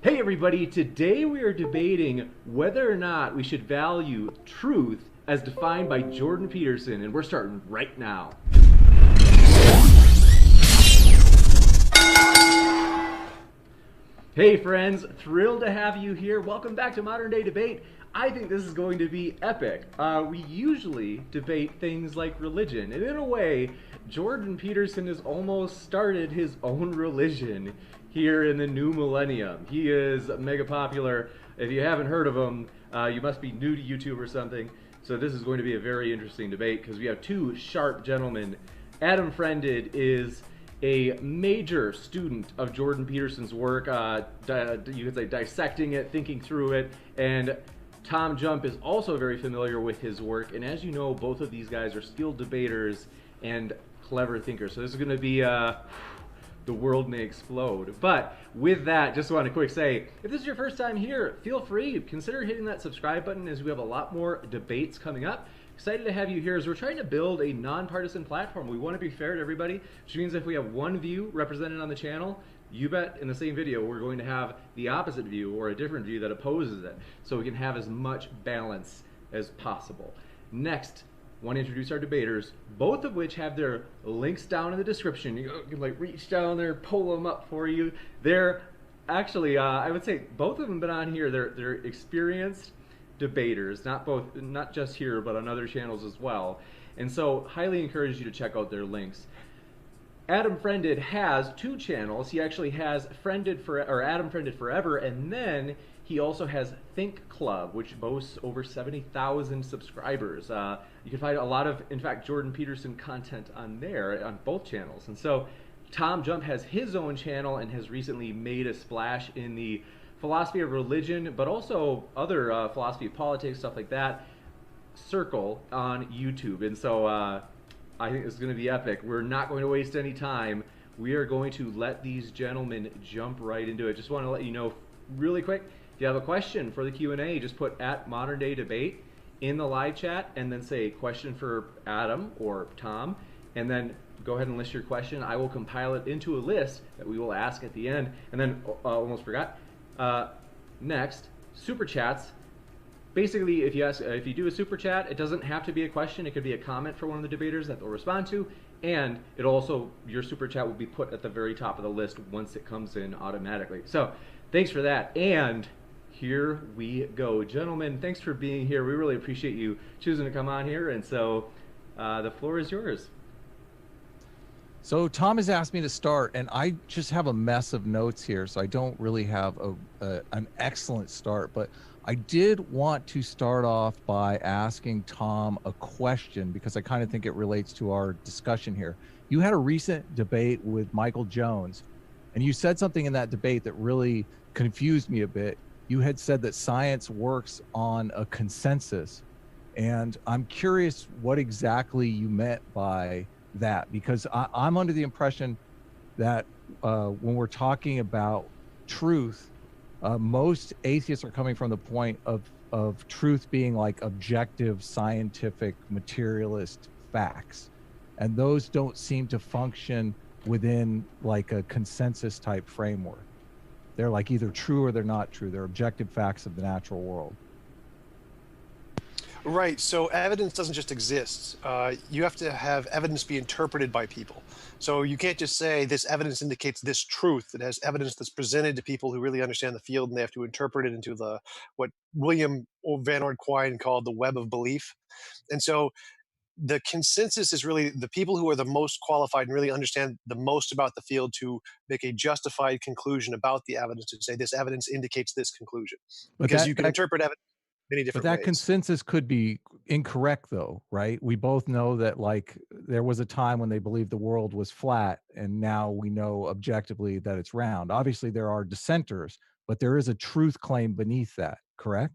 Hey everybody, today we are debating whether or not we should value truth as defined by Jordan Peterson, and we're starting right now. Hey friends, thrilled to have you here. Welcome back to Modern Day Debate. I think this is going to be epic. We usually debate things like religion, and in a way, Jordan Peterson has almost started his own religion here in the new millennium. He is mega popular. If you haven't heard of him, you must be new to YouTube or something. So this is going to be a very interesting debate because we have two sharp gentlemen. AdamFriended is a major student of Jordan Peterson's work. You could say dissecting it, thinking through it, and TJump is also very familiar with his work. And as you know, both of these guys are skilled debaters and clever thinkers. So this is going to be the world may explode. But with that, just want to quick say, if this is your first time here, feel free, consider hitting that subscribe button as we have a lot more debates coming up. Excited to have you here as we're trying to build a nonpartisan platform. We want to be fair to everybody, which means if we have one view represented on the channel, you bet in the same video we're going to have the opposite view or a different view that opposes it, so we can have as much balance as possible. Next, I want to introduce our debaters, both of which have their links down in the description. You can like reach down there, pull them up for you. They're actually, I would say both of them been on here. They're experienced debaters, not just here, but on other channels as well. And so highly encourage you to check out their links. AdamFriended has two channels. He actually has AdamFriended Forever, and then he also has Think Club, which boasts over 70,000 subscribers. You can find a lot of, in fact, Jordan Peterson content on there, on both channels. And so TJump has his own channel and has recently made a splash in the philosophy of religion, but also other philosophy of politics, stuff like that, circle on YouTube. And so I think it's going to be epic. We're not going to waste any time. We are going to let these gentlemen jump right into it. Just want to let you know really quick, if you have a question for the Q&A, just put @ModernDayDebate in the live chat and then say question for Adam or Tom, and then go ahead and list your question. I will compile it into a list that we will ask at the end. And then, almost forgot, next, super chats. Basically, if you do a super chat, it doesn't have to be a question. It could be a comment for one of the debaters that they'll respond to, and it also, your super chat will be put at the very top of the list once it comes in automatically. So thanks for that, and here we go. Gentlemen, thanks for being here. We really appreciate you choosing to come on here, and so the floor is yours. So Tom has asked me to start, and I just have a mess of notes here, so I don't really have an excellent start, but I did want to start off by asking Tom a question because I kind of think it relates to our discussion here. You had a recent debate with Michael Jones, and you said something in that debate that really confused me a bit. You had said that science works on a consensus, and I'm curious what exactly you meant by that, because I'm under the impression that when we're talking about truth, most atheists are coming from the point of truth being like objective, scientific, materialist facts. And those don't seem to function within like a consensus type framework. They're like either true or they're not true. They're objective facts of the natural world. Right. So evidence doesn't just exist. You have to have evidence be interpreted by people. So you can't just say this evidence indicates this truth. It has evidence that's presented to people who really understand the field, and they have to interpret it into what William Van Orn-Quine called the web of belief. And so the consensus is really the people who are the most qualified and really understand the most about the field to make a justified conclusion about the evidence, to say this evidence indicates this conclusion. Because you can interpret evidence many different ways. But that consensus could be incorrect though, right? We both know that like there was a time when they believed the world was flat, and now we know objectively that it's round. Obviously there are dissenters, but there is a truth claim beneath that, correct?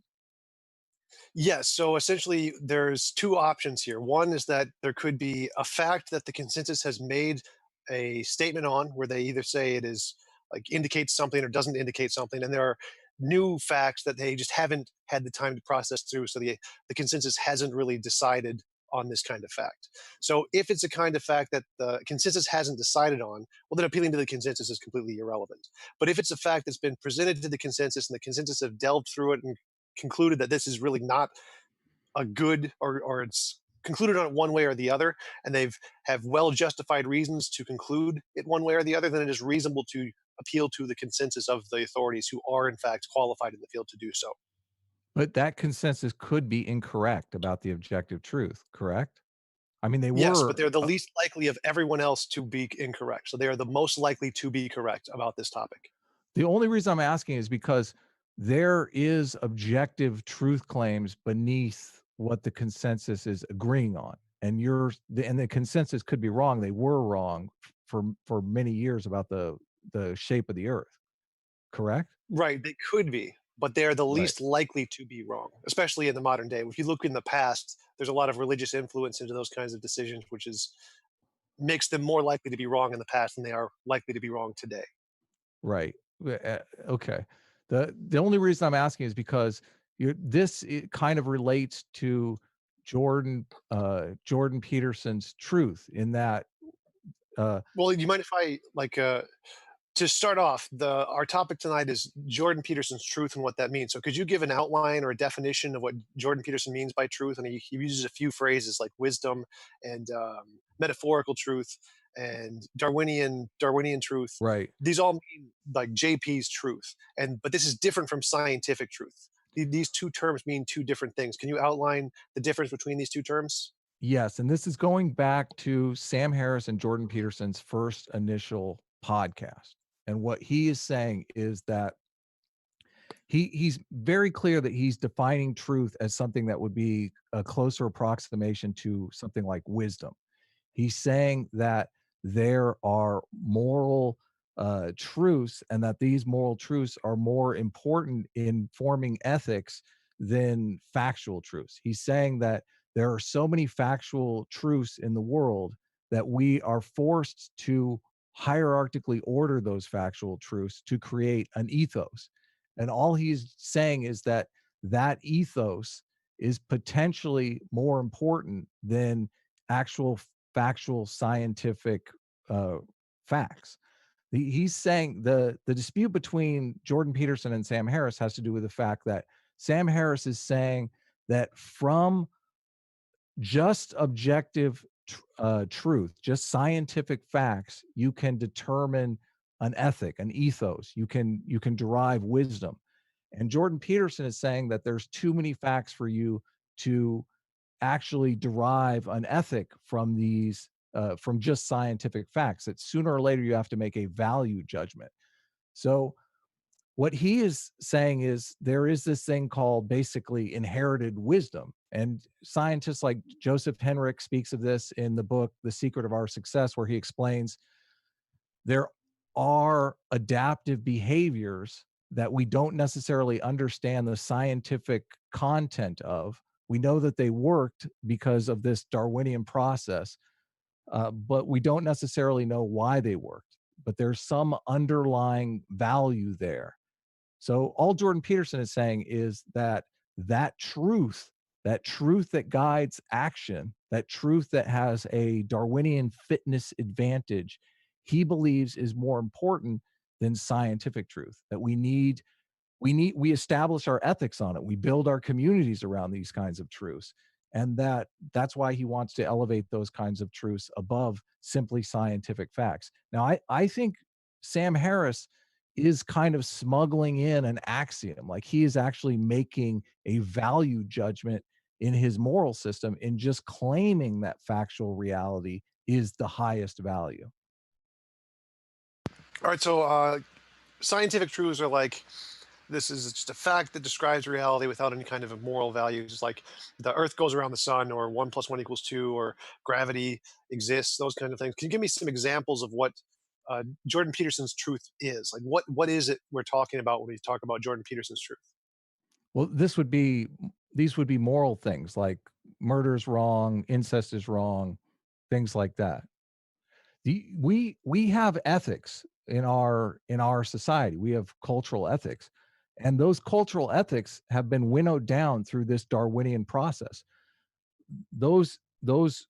Yes. So essentially there's two options here. One is that there could be a fact that the consensus has made a statement on, where they either say it is like indicates something or doesn't indicate something, and there are new facts that they just haven't had the time to process through, so the consensus hasn't really decided on this kind of fact. So if it's a kind of fact that the consensus hasn't decided on, well, then appealing to the consensus is completely irrelevant. But if it's a fact that's been presented to the consensus and the consensus have delved through it and concluded that this is really not a good, or it's concluded on it one way or the other, and they've have well justified reasons to conclude it one way or the other, then it is reasonable to appeal to the consensus of the authorities who are in fact qualified in the field to do so. But that consensus could be incorrect about the objective truth, correct? I mean, they Yes, but were. they're the least likely of everyone else to be incorrect. So they are the most likely to be correct about this topic. The only reason I'm asking is because there is objective truth claims beneath what the consensus is agreeing on. And the consensus could be wrong. They were wrong for many years about the shape of the earth, correct? Right, they could be, but they're the Right. least likely to be wrong, especially in the modern day. If you look in the past, there's a lot of religious influence into those kinds of decisions, which is makes them more likely to be wrong in the past than they are likely to be wrong today. Right. Okay. The only reason I'm asking is because this it kind of relates to Jordan Peterson's truth in that uh, Well, you mind if I to start off, the our topic tonight is Jordan Peterson's truth and what that means. So could you give an outline or a definition of what Jordan Peterson means by truth? And he uses a few phrases like wisdom and metaphorical truth and Darwinian truth. right. These all mean like JP's truth, and but this is different from scientific truth. These two terms mean two different things. Can you outline the difference between these two terms? Yes, and this is going back to Sam Harris and Jordan Peterson's first initial podcast. And what he is saying is that he's very clear that he's defining truth as something that would be a closer approximation to something like wisdom. He's saying that there are moral truths, and that these moral truths are more important in forming ethics than factual truths. He's saying that there are so many factual truths in the world that we are forced to hierarchically order those factual truths to create an ethos. And all he's saying is that that ethos is potentially more important than actual factual scientific uh, facts. He's saying the dispute between Jordan Peterson and Sam Harris has to do with the fact that Sam Harris is saying that from just objective truth, just scientific facts, you can determine an ethic, an ethos. You can derive wisdom. And Jordan Peterson is saying that there's too many facts for you to actually derive an ethic from these from just scientific facts. That sooner or later you have to make a value judgment. So what he is saying is there is this thing called basically inherited wisdom. And scientists like Joseph Henrich speaks of this in the book The Secret of Our Success, where he explains there are adaptive behaviors that we don't necessarily understand the scientific content of. We know that they worked because of this Darwinian process, but we don't necessarily know why they worked. But there's some underlying value there. So all Jordan Peterson is saying is that that truth that guides action, that truth that has a Darwinian fitness advantage, he believes is more important than scientific truth. That we establish our ethics on it. We build our communities around these kinds of truths. And that's why he wants to elevate those kinds of truths above simply scientific facts. Now, I think Sam Harris is kind of smuggling in an axiom. Like he is actually making a value judgment in his moral system in just claiming that factual reality is the highest value. All right, so scientific truths are like this is just a fact that describes reality without any kind of a moral value. It's like the Earth goes around the sun, or 1 + 1 = 2, or gravity exists. Those kind of things. Can you give me some examples of what Jordan Peterson's truth is? Like, what is it we're talking about when we talk about Jordan Peterson's truth? Well, these would be moral things like murder is wrong, incest is wrong, things like that. We have ethics in our society. We have cultural ethics, and those cultural ethics have been winnowed down through this Darwinian process. Those those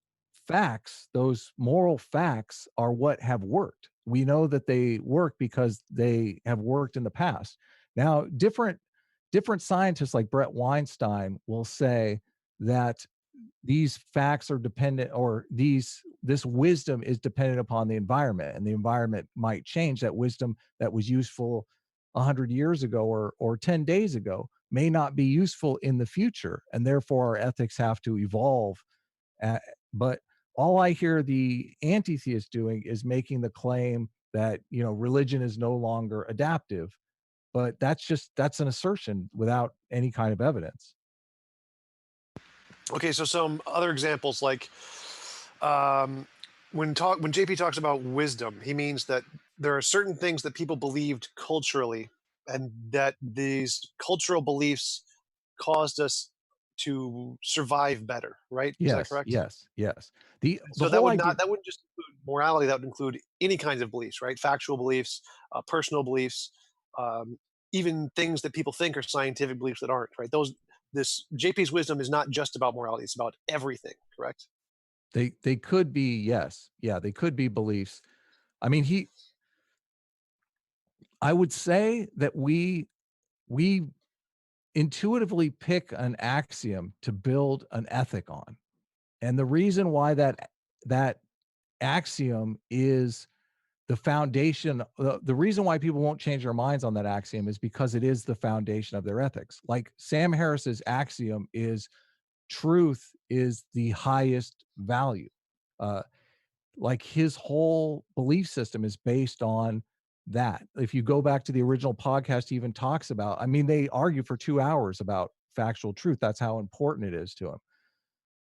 facts, those moral facts, are what have worked. We know that they work because they have worked in the past. Now, different scientists like Brett Weinstein will say that these facts are dependent, or this wisdom is dependent upon the environment, and the environment might change. That wisdom that was useful 100 years ago or 10 days ago may not be useful in the future, and therefore our ethics have to evolve. But all I hear the anti-theist doing is making the claim that, religion is no longer adaptive. But that's an assertion without any kind of evidence. Okay, so some other examples, like um, when JP talks about wisdom, he means that there are certain things that people believed culturally, and that these cultural beliefs caused us to survive better, right? Is that Yes, correct? yes, yes. The So that whole would idea. not that wouldn't just include morality. That would include any kinds of beliefs, right? Factual beliefs, personal beliefs, um, even things that people think are scientific beliefs that aren't, right? Those This JP's wisdom is not just about morality; it's about everything, correct? They could be, yes. Yeah, they could be beliefs. I mean, I would say that we intuitively pick an axiom to build an ethic on. And the reason why that axiom is the foundation, the reason why people won't change their minds on that axiom is because it is the foundation of their ethics. Like Sam Harris's axiom is truth is the highest value. Uh, like his whole belief system is based on that. If you go back to the original podcast, he even talks about, I mean, they argue for 2 hours about factual truth. That's how important it is to him.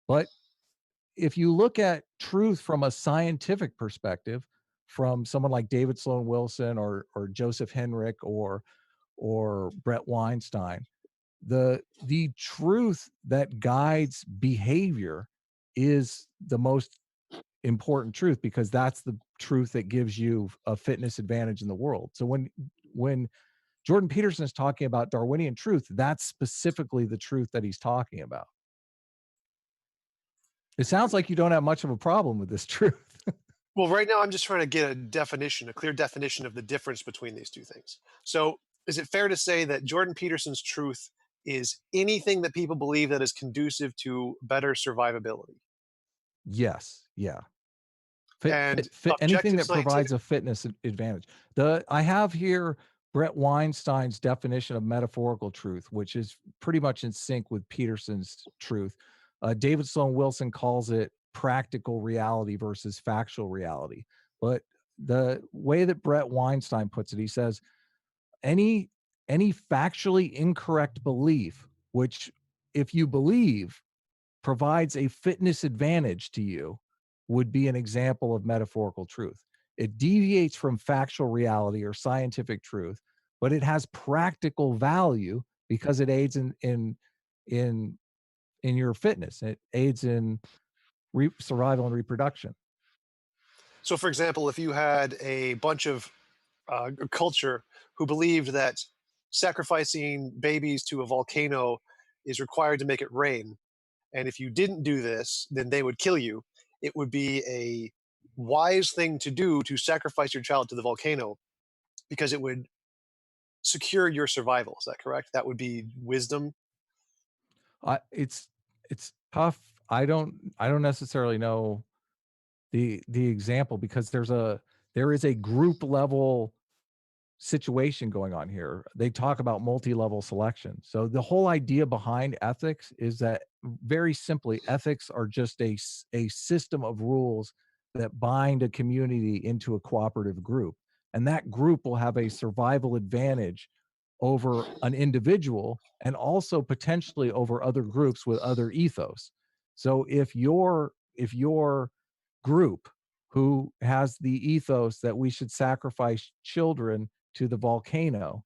But if you look at truth from a scientific perspective, from someone like David Sloan Wilson or Joseph Henrich or Brett Weinstein, the truth that guides behavior is the most important truth, because that's the truth that gives you a fitness advantage in the world. So when Jordan Peterson is talking about Darwinian truth, that's specifically the truth that he's talking about. It sounds like you don't have much of a problem with this truth. Well, right now I'm just trying to get a clear definition of the difference between these two things. So, is it fair to say that Jordan Peterson's truth is anything that people believe that is conducive to better survivability? Yes, yeah. And Anything objective that provides scientific. a fitness advantage. I have here Brett Weinstein's definition of metaphorical truth, which is pretty much in sync with Peterson's truth. David Sloan Wilson calls it practical reality versus factual reality. But the way that Brett Weinstein puts it, he says any any factually incorrect belief, which if you believe provides a fitness advantage to you, would be an example of metaphorical truth. It deviates from factual reality or scientific truth, but it has practical value because it aids in your fitness. It aids in survival and reproduction. So, for example, if you had a bunch of a culture who believed that sacrificing babies to a volcano is required to make it rain, and if you didn't do this, then they would kill you. It would be a wise thing to do to sacrifice your child to the volcano because it would secure your survival. Is that correct? That would be wisdom. It's tough. I don't necessarily know the example, because there is a group level situation going on here. They talk about multi-level selection. So the whole idea behind ethics is that, very simply, ethics are just a system of rules that bind a community into a cooperative group. And that group will have a survival advantage over an individual, and also potentially over other groups with other ethos. So if your group, who has the ethos that we should sacrifice children to the volcano,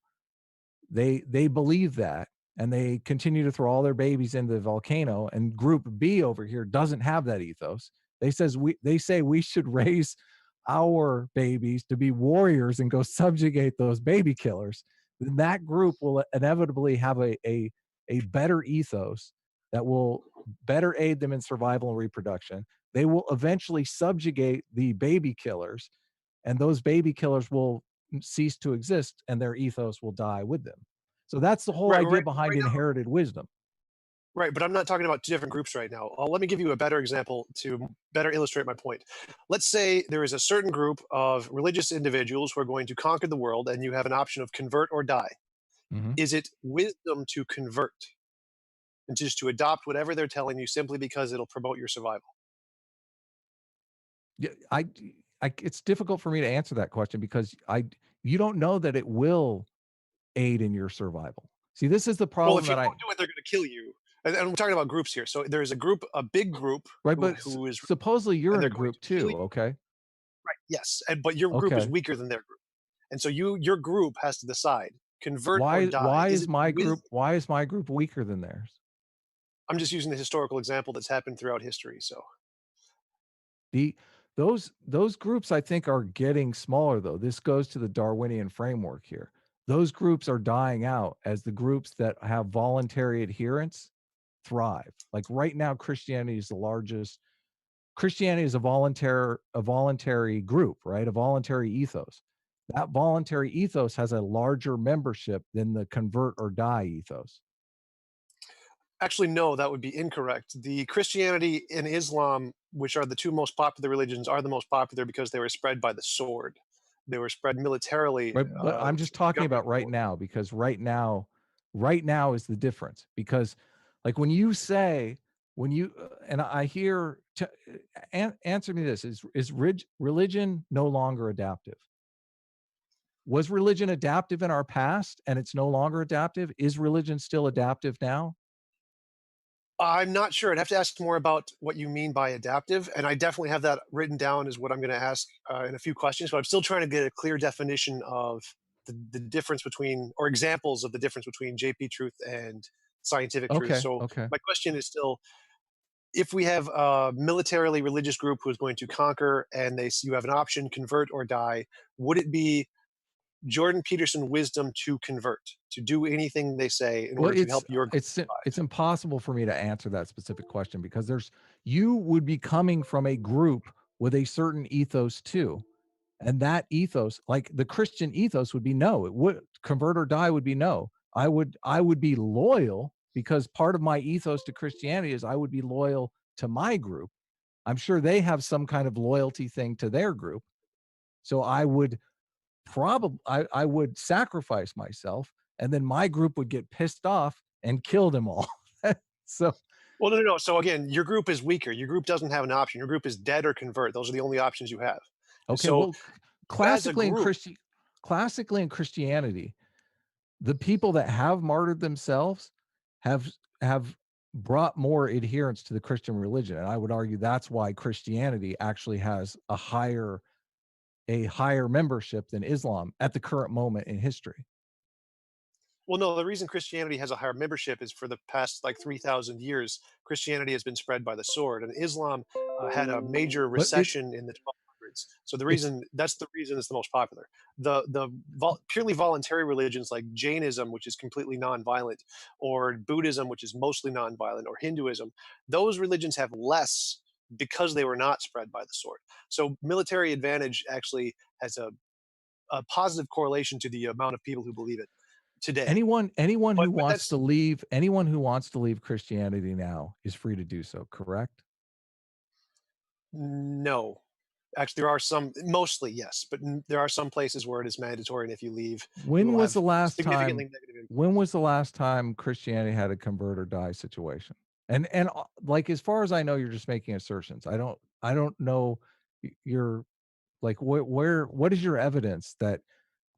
they believe that, and they continue to throw all their babies into the volcano, and group B over here doesn't have that ethos. They say we should raise our babies to be warriors and go subjugate those baby killers. Then that group will inevitably have a better ethos that will better aid them in survival and reproduction. They will eventually subjugate the baby killers, and those baby killers will cease to exist, and their ethos will die with them. So that's the whole Right, idea right, behind right now, inherited wisdom. right. But I'm not talking about two different groups right now. Let me give you a better example to better illustrate my point. Let's say there is a certain group of religious individuals who are going to conquer the world, and you have an option of convert or die. Mhm. Is it wisdom to convert and just to adopt whatever they're telling you simply because it'll promote your survival? Yeah, it's difficult for me to answer that question because you don't know that it will aid in your survival. See, this is the Well, problem if you that don't do it, they're going to kill you. And we're talking about groups here. So there's a group, a big group, right, who but who is, supposedly you're and in they're a going group to kill too, you. okay? Right? Yes, and but your group is Okay. weaker than their group, and so your group has to decide convert or Why die. why Is is it my with? group why is my group weaker than theirs? I'm just using the historical example that's happened throughout history. So The those groups I think are getting smaller though. This goes to the Darwinian framework here. Those groups are dying out as the groups that have voluntary adherence thrive. Like right now, Christianity is the largest. Christianity is a voluntary group, right? A voluntary ethos. That voluntary ethos has a larger membership than the convert or die ethos. actually, no, that would be incorrect. The Christianity and Islam, which are the two most popular religions, are the most popular because they were spread by the sword. They were spread militarily Right, but I'm through just the talking government about right war. now because right now is the difference because like when you say when you and I hear answer me this is religion no longer adaptive? Was religion adaptive in our past and it's no longer adaptive? Is religion still adaptive now? I'm not sure. I'd have to ask more about what you mean by adaptive, and I definitely have that written down as what I'm going to ask in a few questions. But I'm still trying to get a clear definition of the difference between, or examples of the difference between JP truth and scientific truth. Okay, So okay. my question is still: if we have a militarily religious group who is going to conquer, and you have an option, convert or die, would it be Jordan Peterson wisdom to convert, to do anything they say in Well, order to help your group it's survive? impossible for me to answer that specific question because you would be coming from a group with a certain ethos too. And that ethos, like the Christian ethos would be no, it would convert or die would be no. I would be loyal because part of my ethos to Christianity is I would be loyal to my group. I'm sure they have some kind of loyalty thing to their group. So I would sacrifice myself and then my group would get pissed off and kill them all. So Well, no, no, no. So again, your group is weaker. Your group doesn't have an option. Your group is dead or convert. Those are the only options you have. And okay, so, well as a classically in group, Christianity, the people that have martyred themselves have have brought more adherence to the Christian religion, and I would argue that's why Christianity actually has a higher membership than Islam at the current moment in history. well, no, the reason Christianity has a higher membership is for the past like 3,000 years, Christianity has been spread by the sword, and Islam had a major But recession in the 1200s. So it's that's the reason it's the most popular. The purely voluntary religions like Jainism, which is completely nonviolent, or Buddhism, which is mostly nonviolent, or Hinduism, those religions have less because they were not spread by the sword. So military advantage actually has a positive correlation to the amount of people who believe it today. anyone But who wants to that's leave Christianity now is free to do so, correct? no. Actually, there are some, mostly yes, but there are some places where it is mandatory, and if you leave, it When will was have the last significantly time negative impact. when was the last time Christianity had a convert or die situation? And like as far as I know, you're just making assertions. I don't know you're like what is your evidence that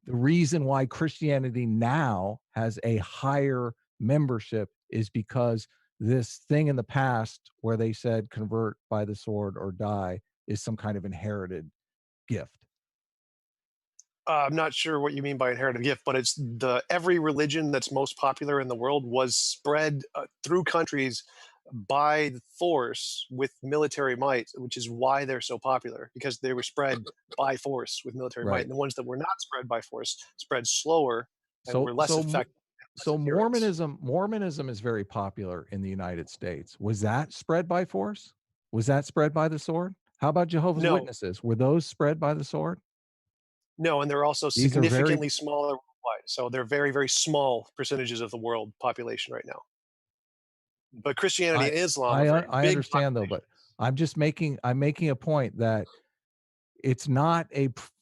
the reason why Christianity now has a higher membership is because this thing in the past where they said convert by the sword or die is some kind of inherited gift. I'm not sure what you mean by inherited gift, but it's the every religion that's most popular in the world was spread through countries by force with military might, which is why they're so popular, because they were spread by force with military might. Right. And the ones that were not spread by force spread slower and So were less so effective. so Mormonism is very popular in the United States. Was that spread by force? Was that spread by the sword? How about Jehovah's No. Witnesses? Were those spread by the sword? No, and they're also These are very significantly smaller worldwide. So they're very, very small percentages of the world population right now. But Christianity and Islam are very I big understand though, but I'm making a point that it's not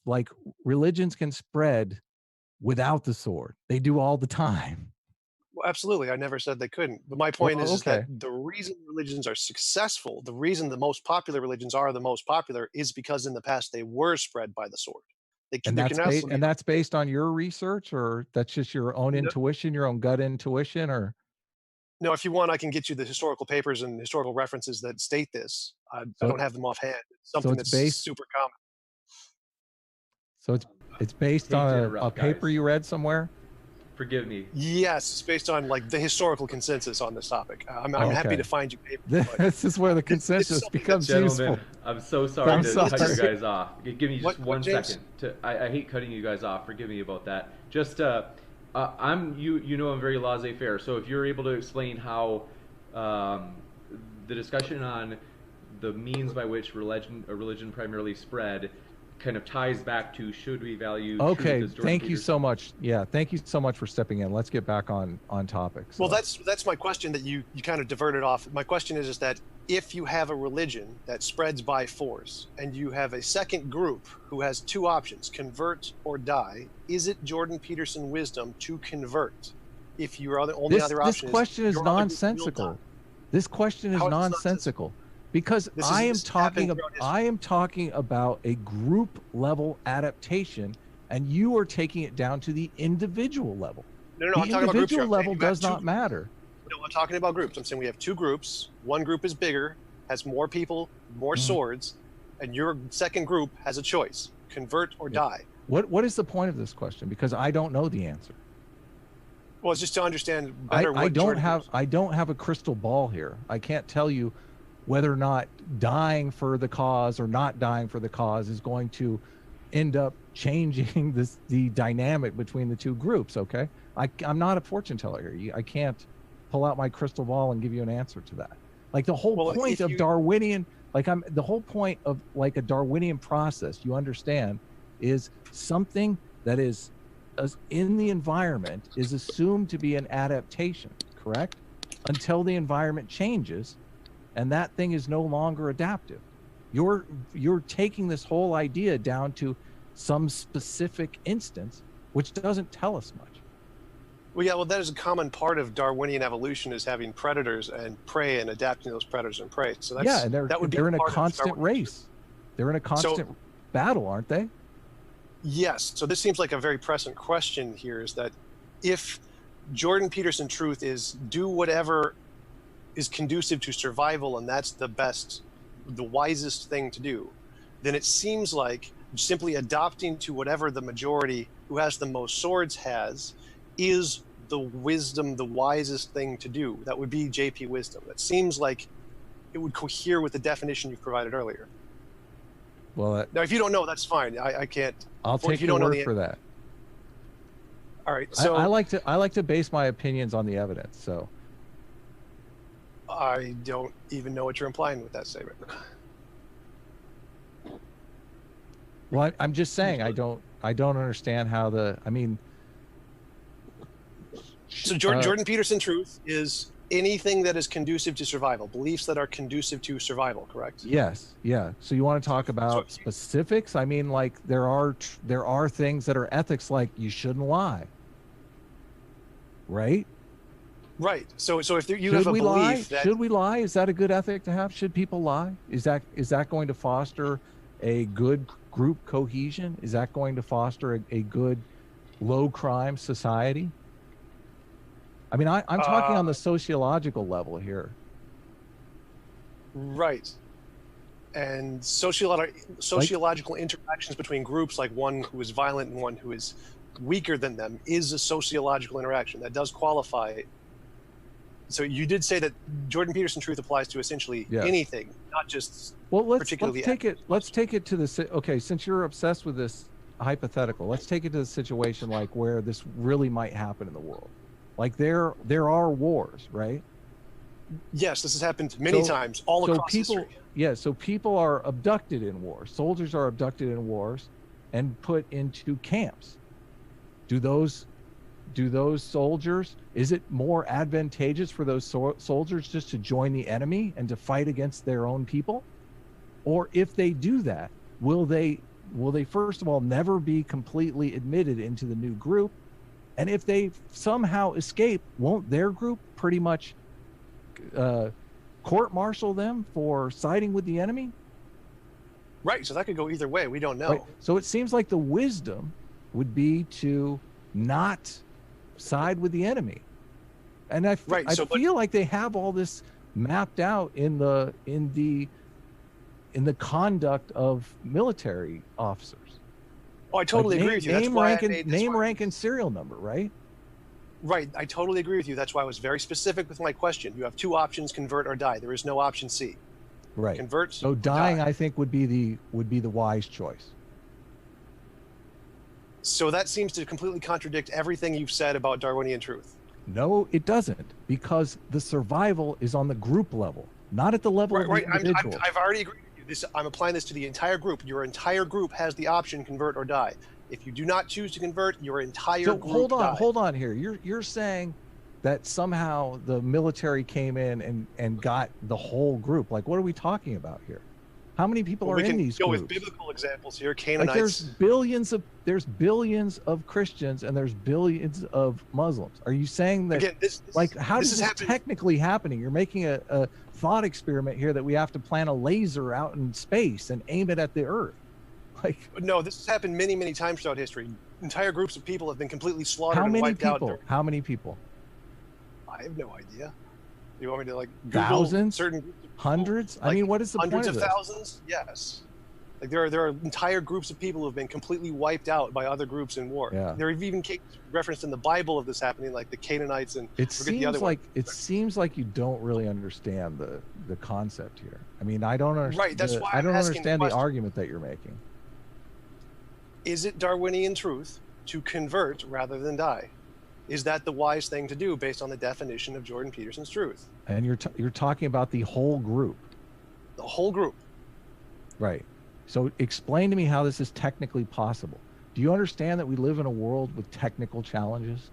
like religions can spread without the sword. They do all the time. Well, absolutely. I never said they couldn't. But my point Well, is that okay. the reason religions are successful, the reason the most popular religions are the most popular is because in the past they were spread by the sword. And There can also be that's based on your research, or that's just your own no, intuition, your own gut intuition, or no, if you want, I can get you the historical papers and historical references that state this. I so don't have them offhand. It's something it's that's based super common. so it's based Hate to on interrupt, a paper guys. you read somewhere? Forgive me. Yes, it's based on like the historical consensus on this topic. I'm happy Okay. to find you papers. but This is where the it's consensus something that- becomes Gentlemen, useful. I'm so sorry I'm to cut sorry. you guys off. Give me just What, one James? second. I hate cutting you guys off. Forgive me about that. Just I'm you know I'm very laissez-faire. So if you're able to explain how the discussion on the means by which religion primarily spread kind of ties back to should we value truth, Okay, as Jordan thank you Peterson- so much. Yeah, thank you so much for stepping in. Let's get back on topic. Well, So- that's my question that you kind of diverted off. My question is that if you have a religion that spreads by force and you have a second group who has two options, convert or die, is it Jordan Peterson wisdom to convert? If your only other option this question is your other group will nonsensical. die? This question is How is this nonsensical because This I am has happened talking throughout history. I am talking about a group level adaptation, and you are taking it down to the individual level. No, The I'm talking about groups. individual here. I'm saying level you have does two not groups. matter. No, I'm talking about groups. I'm saying we have two groups. One group is bigger, has more people, more swords, and your second group has a choice: convert or die. What is the point of this question? Because I don't know the answer. Well, it's just to understand better. I what don't Jordan have Peterson- I don't have a crystal ball here. I can't tell you whether or not dying for the cause or not dying for the cause is going to end up changing the dynamic between the two groups. Okay, I'm not a fortune teller here. I can't pull out my crystal ball and give you an answer to that. Like the whole Well, point if of you- Darwinian, the whole point of like a Darwinian process, you understand, is something that is in the environment is assumed to be an adaptation, correct? Until the environment changes and that thing is no longer adaptive. You're taking this whole idea down to some specific instance, which doesn't tell us much. Well, yeah, well, that is a common part of Darwinian evolution is having predators and prey and adapting those predators and prey. So that's Yeah, and that would be they're in a part of constant Darwinian race. They're in a constant battle, aren't they? Yes. So this seems like a very present question here is that if Jordan Peterson truth is do whatever is conducive to survival and that's the wisest thing to do, then it seems like simply adopting to whatever the majority who has the most swords has is the wisest thing to do. That would be JP wisdom. That seems like it would cohere with the definition you've provided earlier. Well, Now, if you don't know, that's fine. I can't. I'll Well, if take you your don't know word the- for that. All right. So I like to base my opinions on the evidence. So I don't even know what you're implying with that statement. well, I'm just saying I don't understand how So Jordan Peterson truth is anything that is conducive to survival, beliefs that are conducive to survival, correct? Yes, yeah. So you want to talk about specifics? I mean, like there are things that are ethics, like you shouldn't lie, right? Right. So if you Should have a we belief lie? that Should we lie? Is that a good ethic to have? Should people lie? Is that going to foster a good group cohesion? Is that going to foster a good low crime society? I mean, I'm talking on the sociological level here. right, and sociological interactions between groups, like one who is violent and one who is weaker than them, is a sociological interaction that does qualify. So you did say that Jordan Peterson truth applies to essentially Yes. anything, not just Well, let's particularly take it to the okay. Since you're obsessed with this hypothetical, let's take it to the situation like where this really might happen in the world. Like there are wars, right? Yes, this has happened many times all across history. Yeah, so people are abducted in wars. Soldiers are abducted in wars and put into camps. Do those soldiers, is it more advantageous for those soldiers just to join the enemy and to fight against their own people? Or if they do that, will they first of all never be completely admitted into the new group? And if they somehow escape, won't their group pretty much court-martial them for siding with the enemy? Right, so that could go either way. We don't know. Right. So it seems like the wisdom would be to not side with the enemy. And I feel like they have all this mapped out in the conduct of military officers. Oh, I totally agree with you. That's why name, rank, and serial number, right? Right. I totally agree with you. That's why I was very specific with my question. You have two options: convert or die. There is no option C. Right. Convert. So dying, I think, would be the wise choice. So that seems to completely contradict everything you've said about Darwinian truth. No, it doesn't, because the survival is on the group level, not at the level of the individual. I've already agreed with you. I'm applying this to the entire group. Your entire group has the option convert or die. If you do not choose to convert, your entire group dies. Hold on here. You're saying that somehow the military came in and got the whole group. Like, what are we talking about here? How many people are in these groups? We can go with biblical examples here. Canaanites. Like there's billions of Christians and there's billions of Muslims. Are you saying that? Again, how is this technically happening? You're making a thought experiment here that we have to plant a laser out in space and aim it at the Earth. No, this has happened many, many times throughout history. Entire groups of people have been completely slaughtered and wiped out. How many people? I have no idea. You want me to Google thousands? Certain hundreds? I mean, what is the point of this? Hundreds of thousands? Yes. There are entire groups of people who have been completely wiped out by other groups in war. Yeah. There are even referenced in the Bible of this happening, like the Canaanites and it seems like you don't really understand the concept here. I mean, I don't understand. Right, that's why I don't understand the argument that you're making. Is it Darwinian truth to convert rather than die? Is that the wise thing to do based on the definition of Jordan Peterson's truth? And you're talking about the whole group. The whole group. Right. So explain to me how this is technically possible. Do you understand that we live in a world with technical challenges?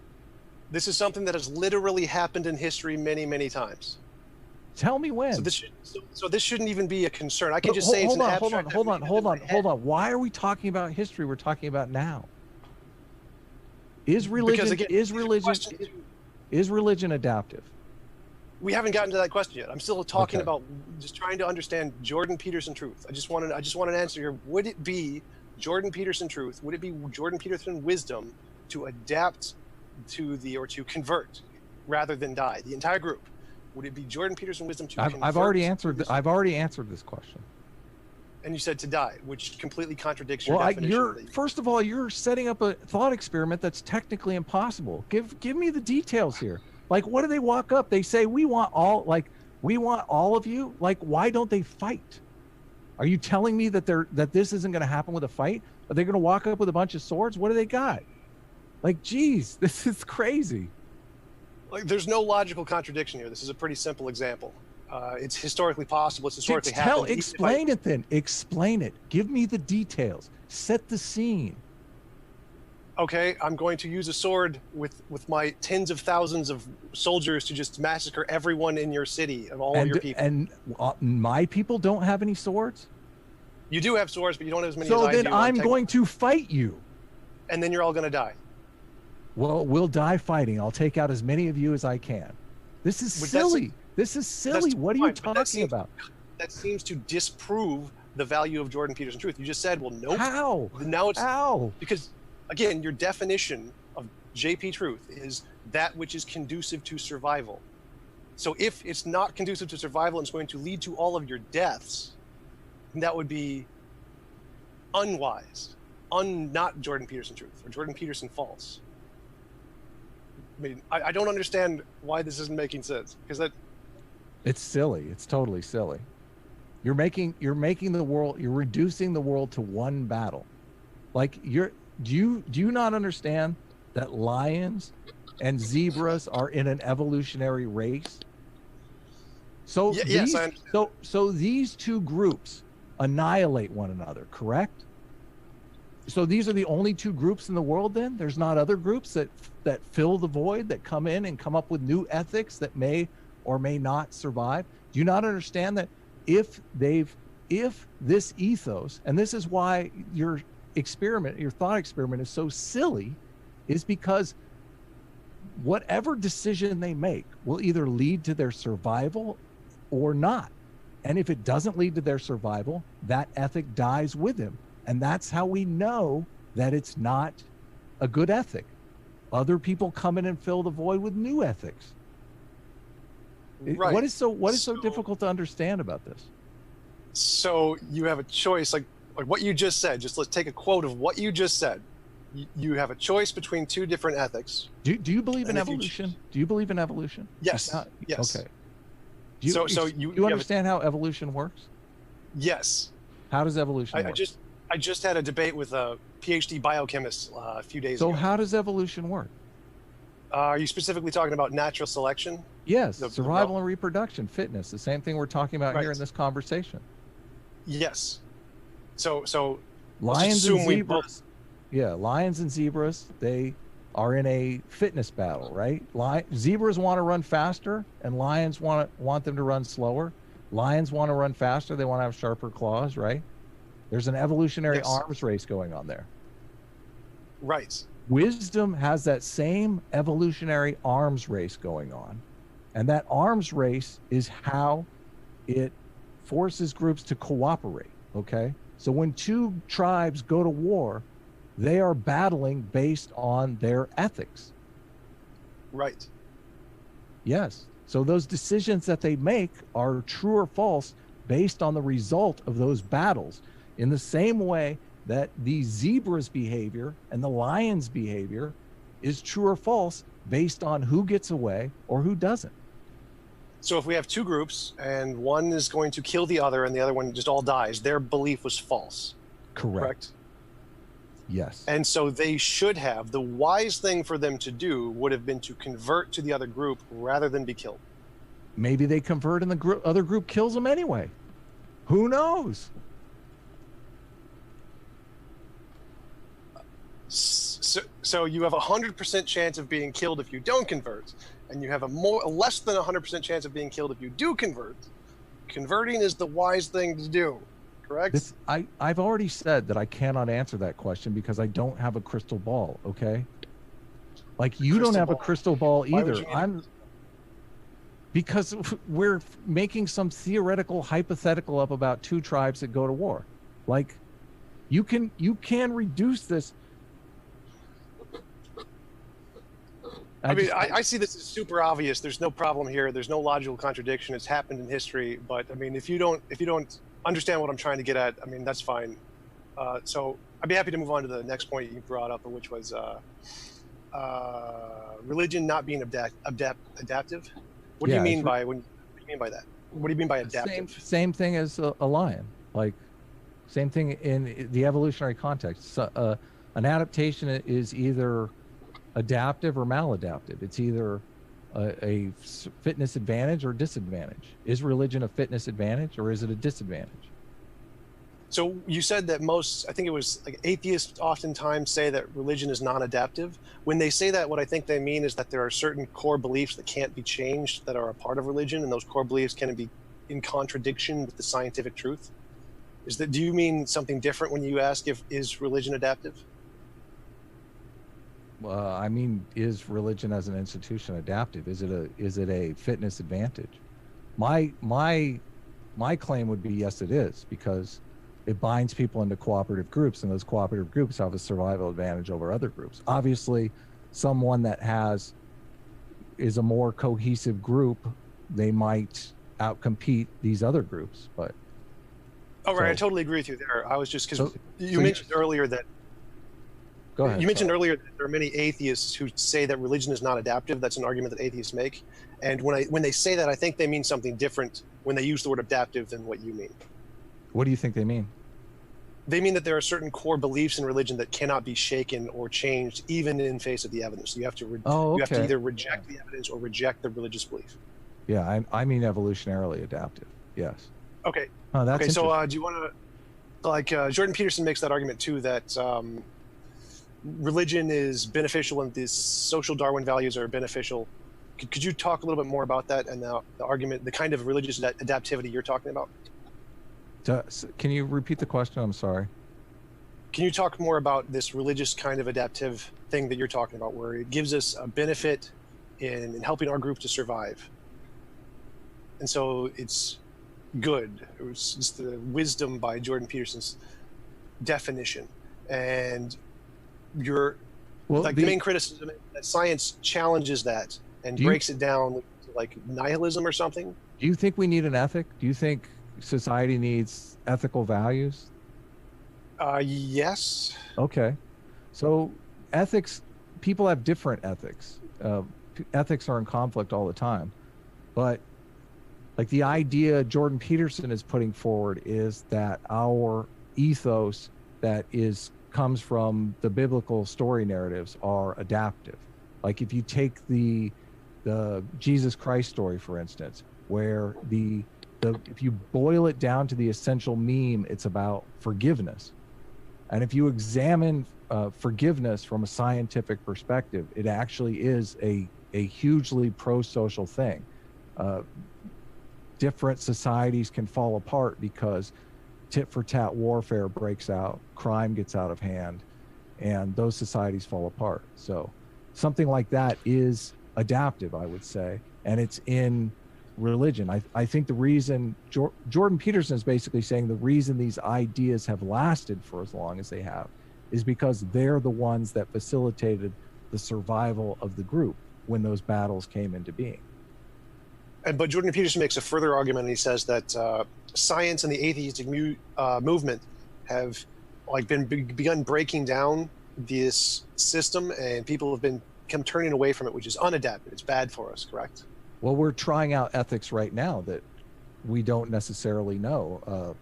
This is something that has literally happened in history many, many times. Tell me when. So this shouldn't even be a concern. I can just say it's an abstract. Hold on. Why are we talking about history? We're talking about now. Is religion adaptive? We haven't gotten to that question yet. I'm still talking about just trying to understand Jordan Peterson truth. I just want an answer here. Would it be Jordan Peterson truth? Would it be Jordan Peterson wisdom to adapt to to convert rather than die? The entire group. Would it be Jordan Peterson wisdom to convert? I've already answered this question. And you said to die, which completely contradicts your definition. First of all, you're setting up a thought experiment that's technically impossible. Give me the details here. Like, what do they walk up? They say, we want all of you. Like, why don't they fight? Are you telling me that this isn't going to happen with a fight? Are they going to walk up with a bunch of swords? What do they got? Like, geez, this is crazy. Like, there's no logical contradiction here. This is a pretty simple example. It's historically possible. It's historically happened. Explain it then. Explain it. Give me the details. Set the scene. Okay, I'm going to use a sword with my tens of thousands of soldiers to just massacre everyone in your city of all your people. And my people don't have any swords? You do have swords, but you don't have as many as I do. So then I'm going to fight you. And then you're all going to die. Well, we'll die fighting. I'll take out as many of you as I can. This is silly. This is silly. What are you talking about? That seems to disprove the value of Jordan Peterson truth. You just said, well, nope. How? Now it's how? Because, again, your definition of JP truth is that which is conducive to survival. So if it's not conducive to survival and it's going to lead to all of your deaths, then that would be unwise, not Jordan Peterson truth or Jordan Peterson false. I mean, I don't understand why this isn't making sense, because it's silly. It's totally silly. You're making the world, you're reducing the world to one battle. Like, do you not understand that lions and zebras are in an evolutionary race? So Yes, I understand. so these two groups annihilate one another, correct? So these are the only two groups in the world then? There's not other groups that fill the void, that come in and come up with new ethics that may or may not survive? Do you not understand that if this ethos, and this is why your thought experiment is so silly, is because whatever decision they make will either lead to their survival or not. And if it doesn't lead to their survival, that ethic dies with them. And that's how we know that it's not a good ethic. Other people come in and fill the void with new ethics. Right. What is so difficult to understand about this? So you have a choice, like what you just said. Just let's take a quote of what you just said. You have a choice between two different ethics. Do you believe in evolution? Do you believe in evolution? Yes. Yes. Okay. Do you understand how evolution works? Yes. How does evolution work? I just had a debate with a PhD biochemist a few days ago. So how does evolution work? Are you specifically talking about natural selection? Yes, survival and reproduction, fitness, the same thing we're talking about here in this conversation. Yes. So lions and zebras. Yeah, lions and zebras, they are in a fitness battle, right? Zebras want to run faster, and lions want them to run slower. Lions want to run faster, they want to have sharper claws, right? There's an evolutionary arms race going on there. Right. Wisdom has that same evolutionary arms race going on. And that arms race is how it forces groups to cooperate, okay? So when two tribes go to war, they are battling based on their ethics. Right. Yes. So those decisions that they make are true or false based on the result of those battles. In the same way that the zebra's behavior and the lion's behavior is true or false based on who gets away or who doesn't. So if we have two groups and one is going to kill the other and the other one just all dies, their belief was false. Correct? Yes. And so they should have, the wise thing for them to do would have been to convert to the other group rather than be killed. Maybe they convert and the other group kills them anyway. Who knows? So you have a 100% chance of being killed if you don't convert, and you have a less than 100% chance of being killed if you do convert. Converting is the wise thing to do, correct? I've already said that I cannot answer that question because I don't have a crystal ball, okay? Like you don't have a crystal ball either. Because we're making some theoretical hypothetical up about two tribes that go to war. Like you can reduce this. I see this as super obvious. There's no problem here. There's no logical contradiction. It's happened in history. But I mean, if you don't understand what I'm trying to get at, I mean, that's fine. So I'd be happy to move on to the next point you brought up, which was religion not being adaptive. What do you mean by that? What do you mean by adaptive? Same thing as a lion. Like same thing in the evolutionary context. So, an adaptation is either adaptive or maladaptive. It's either a fitness advantage or disadvantage. Is religion a fitness advantage or is it a disadvantage? So you said that I think it was like atheists oftentimes say that religion is non-adaptive. When they say that, what I think they mean is that there are certain core beliefs that can't be changed that are a part of religion, and those core beliefs can be in contradiction with the scientific truth. Do you mean something different when you ask is religion adaptive? I mean, is religion as an institution adaptive? Is it a fitness advantage? My claim would be yes, it is, because it binds people into cooperative groups, and those cooperative groups have a survival advantage over other groups. Obviously, someone that is a more cohesive group, they might outcompete these other groups. But I totally agree with you there. I was just because you mentioned earlier that. Go ahead. You mentioned earlier that there are many atheists who say that religion is not adaptive. That's an argument that atheists make. And when they say that, I think they mean something different when they use the word adaptive than what you mean. What do you think they mean? They mean that there are certain core beliefs in religion that cannot be shaken or changed, even in face of the evidence. So you have to Oh, you have to okay. either reject the evidence or reject the religious belief. Yeah, I mean evolutionarily adaptive. Yes. Okay. Oh, that's Okay. So interesting. do you want to, like, Jordan Peterson makes that argument too, that religion is beneficial and these social Darwin values are beneficial. Could you talk a little bit more about that and the argument, the kind of religious adaptivity you're talking about? Can you repeat the question? I'm sorry. Can you talk more about this religious kind of adaptive thing that you're talking about, where it gives us a benefit in helping our group to survive? And so it's good. It's just the wisdom by Jordan Peterson's definition. And you're Well, like, the main criticism is that science challenges that and breaks it down to like nihilism or something. Do you think we need an ethic? Do you think society needs ethical values? Yes. Okay. So ethics, people have different ethics. Ethics are in conflict all the time. But like the idea Jordan Peterson is putting forward is that our ethos that comes from the biblical story narratives are adaptive. Like if you take the Jesus Christ story, for instance, where if you boil it down to the essential meme, it's about forgiveness. And if you examine forgiveness from a scientific perspective, it actually is a hugely pro-social thing. Different societies can fall apart because tit-for-tat warfare breaks out, crime gets out of hand, and those societies fall apart. So something like that is adaptive, I would say, and it's in religion. I think the reason Jordan Peterson is basically saying the reason these ideas have lasted for as long as they have is because they're the ones that facilitated the survival of the group when those battles came into being. But Jordan Peterson makes a further argument, and he says that science and the atheistic movement have begun breaking down this system, and people have come turning away from it, which is unadapted. It's bad for us, correct? Well, we're trying out ethics right now that we don't necessarily know.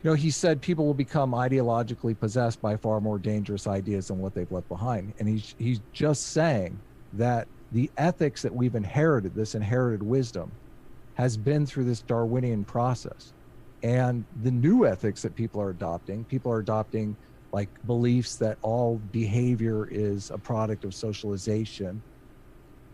He said people will become ideologically possessed by far more dangerous ideas than what they've left behind. And he's just saying that the ethics that we've inherited, this inherited wisdom, has been through this Darwinian process. And the new ethics that people are adopting like beliefs that all behavior is a product of socialization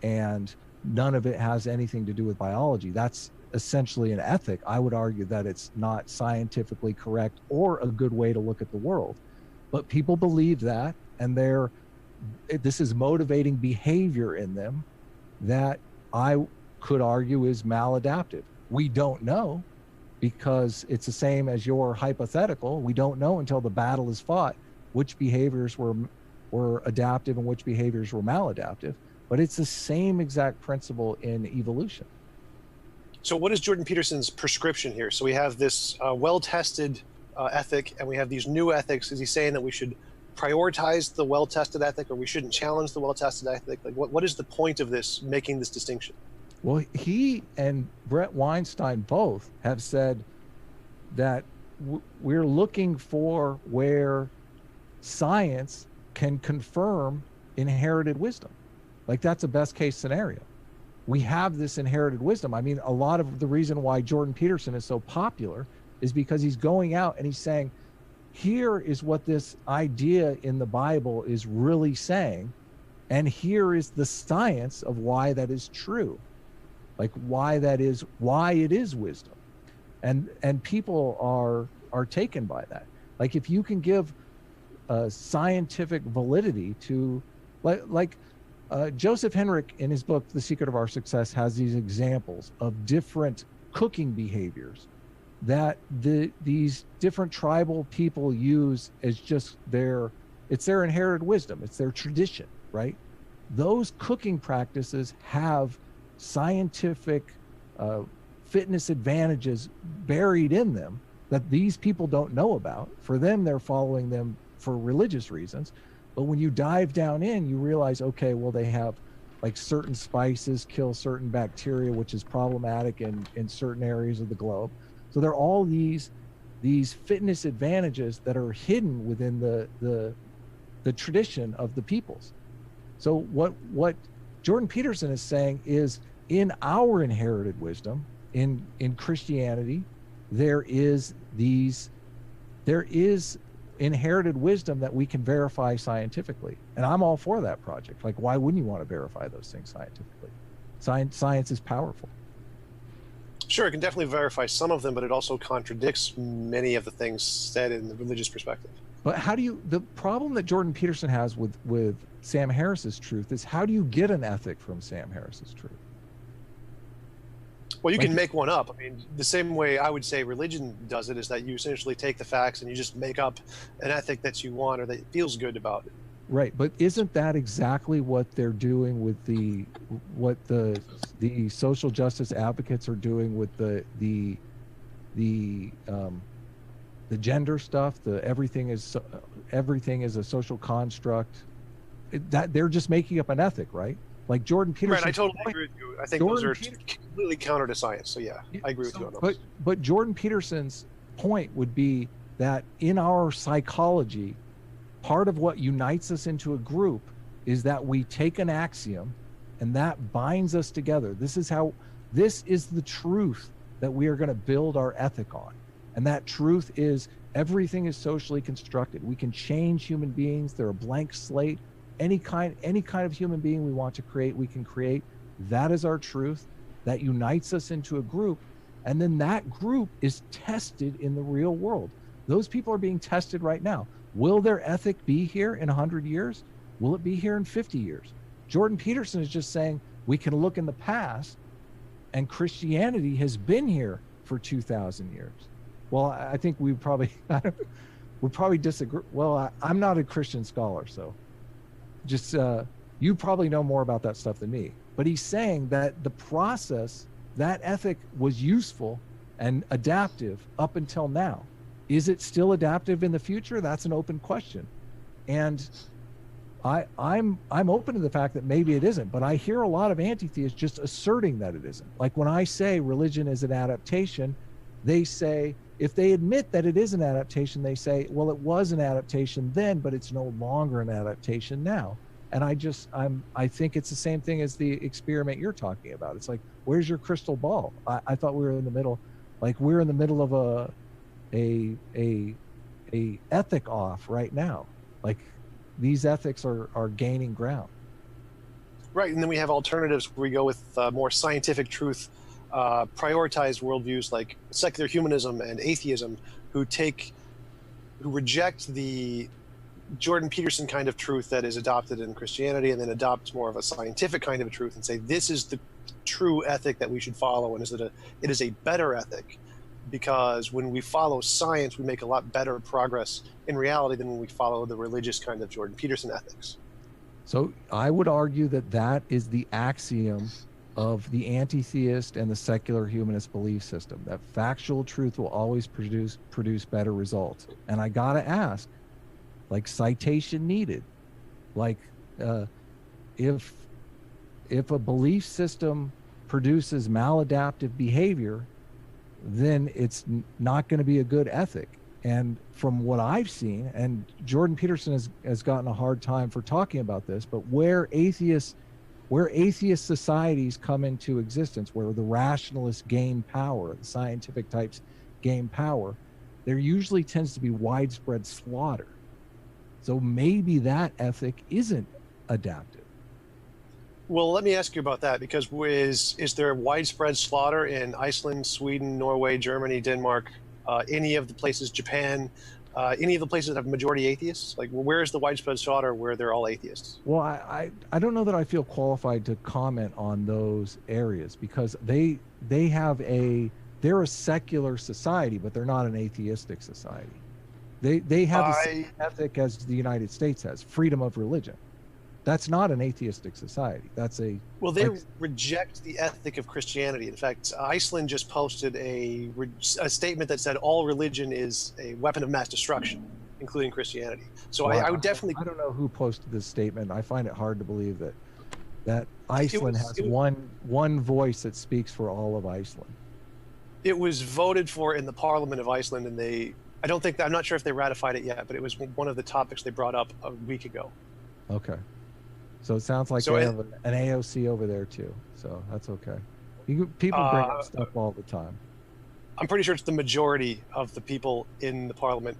and none of it has anything to do with biology. That's essentially an ethic. I would argue that it's not scientifically correct or a good way to look at the world. But people believe that, and this is motivating behavior in them that I could argue is maladaptive. We don't know, because it's the same as your hypothetical. We don't know until the battle is fought which behaviors were adaptive and which behaviors were maladaptive. But it's the same exact principle in evolution. So what is Jordan Peterson's prescription here? So we have this well-tested ethic, and we have these new ethics. Is he saying that we should prioritize the well-tested ethic, or we shouldn't challenge the well-tested ethic? Like, what is the point of this, making this distinction? Well, he and Brett Weinstein both have said that we're looking for where science can confirm inherited wisdom. Like, that's a best case scenario. We have this inherited wisdom. I mean, a lot of the reason why Jordan Peterson is so popular is because he's going out and he's saying, here is what this idea in the Bible is really saying, and here is the science of why that is true. Like why it is wisdom. And people are taken by that. Like if you can give scientific validity to Joseph Henrich in his book, The Secret of Our Success, has these examples of different cooking behaviors that these different tribal people use as just it's their inherited wisdom. It's their tradition, right? Those cooking practices have scientific fitness advantages buried in them that these people don't know about. For them, they're following them for religious reasons. But when you dive down in, you realize, okay, well, they have like certain spices kill certain bacteria, which is problematic in certain areas of the globe. So there are all these these fitness advantages that are hidden within the tradition of the peoples. So what Jordan Peterson is saying is, in our inherited wisdom, in Christianity, there is inherited wisdom that we can verify scientifically. And I'm all for that project. Like, why wouldn't you want to verify those things scientifically? Science is powerful. Sure, it can definitely verify some of them, but it also contradicts many of the things said in the religious perspective. But the problem that Jordan Peterson has with Sam Harris's truth is, how do you get an ethic from Sam Harris's truth? Well, you can make one up. I mean, the same way I would say religion does it is that you essentially take the facts and you just make up an ethic that you want or that feels good about it. Right, but isn't that exactly what they're doing with what the social justice advocates are doing with the gender stuff? Everything is a social construct. That they're just making up an ethic, right? Like Jordan Peterson. Right, I totally agree with you. I think those are completely counter to science. So yeah, I agree with you on those. But Jordan Peterson's point would be that in our psychology, part of what unites us into a group is that we take an axiom and that binds us together. This is the truth that we are going to build our ethic on. And that truth is, everything is socially constructed. We can change human beings. They're a blank slate. Any kind of human being we want to create, we can create. That is our truth. That unites us into a group. And then that group is tested in the real world. Those people are being tested right now. Will their ethic be here in 100 years? Will it be here in 50 years? Jordan Peterson is just saying we can look in the past, and Christianity has been here for 2,000 years. Well, I think we probably disagree. Well, I'm not a Christian scholar, so just you probably know more about that stuff than me. But he's saying that the process, that ethic was useful and adaptive up until now. Is it still adaptive in the future? That's an open question. And I'm open to the fact that maybe it isn't, but I hear a lot of anti-theists just asserting that it isn't. Like when I say religion is an adaptation, they say, if they admit that it is an adaptation, they say, well, it was an adaptation then, but it's no longer an adaptation now. And I think it's the same thing as the experiment you're talking about. It's like, where's your crystal ball? I thought we were in the middle, like we're in the middle of a ethic off right now. Like these ethics are gaining ground. Right, and then we have alternatives where we go with more scientific truth, prioritized worldviews like secular humanism and atheism, who reject the Jordan Peterson kind of truth that is adopted in Christianity, and then adopts more of a scientific kind of a truth and say this is the true ethic that we should follow, and it is a better ethic, because when we follow science, we make a lot better progress in reality than when we follow the religious kind of Jordan Peterson ethics. So I would argue that is the axiom of the anti-theist and the secular humanist belief system, that factual truth will always produce better results. And I gotta ask, like citation needed, like if a belief system produces maladaptive behavior, then it's not going to be a good ethic. And from what I've seen, and Jordan Peterson has gotten a hard time for talking about this, but where atheist societies come into existence, where the rationalists gain power, the scientific types gain power, there usually tends to be widespread slaughter. So maybe that ethic isn't adaptive. Well, let me ask you about that, because is there widespread slaughter in Iceland, Sweden, Norway, Germany, Denmark, any of the places, Japan, any of the places that have majority atheists? Like, where is the widespread slaughter where they're all atheists? Well, I don't know that I feel qualified to comment on those areas, because they're a secular society, but they're not an atheistic society. They have the same ethic as the United States has, freedom of religion. That's not an atheistic society. They reject the ethic of Christianity. In fact, Iceland just posted a statement that said all religion is a weapon of mass destruction, including Christianity. So I would definitely. I don't know who posted this statement. I find it hard to believe that Iceland has one voice that speaks for all of Iceland. It was voted for in the Parliament of Iceland, and I'm not sure if they ratified it yet, but it was one of the topics they brought up a week ago. Okay. So it sounds like they have an AOC over there too. So that's okay. People bring up stuff all the time. I'm pretty sure it's the majority of the people in the Parliament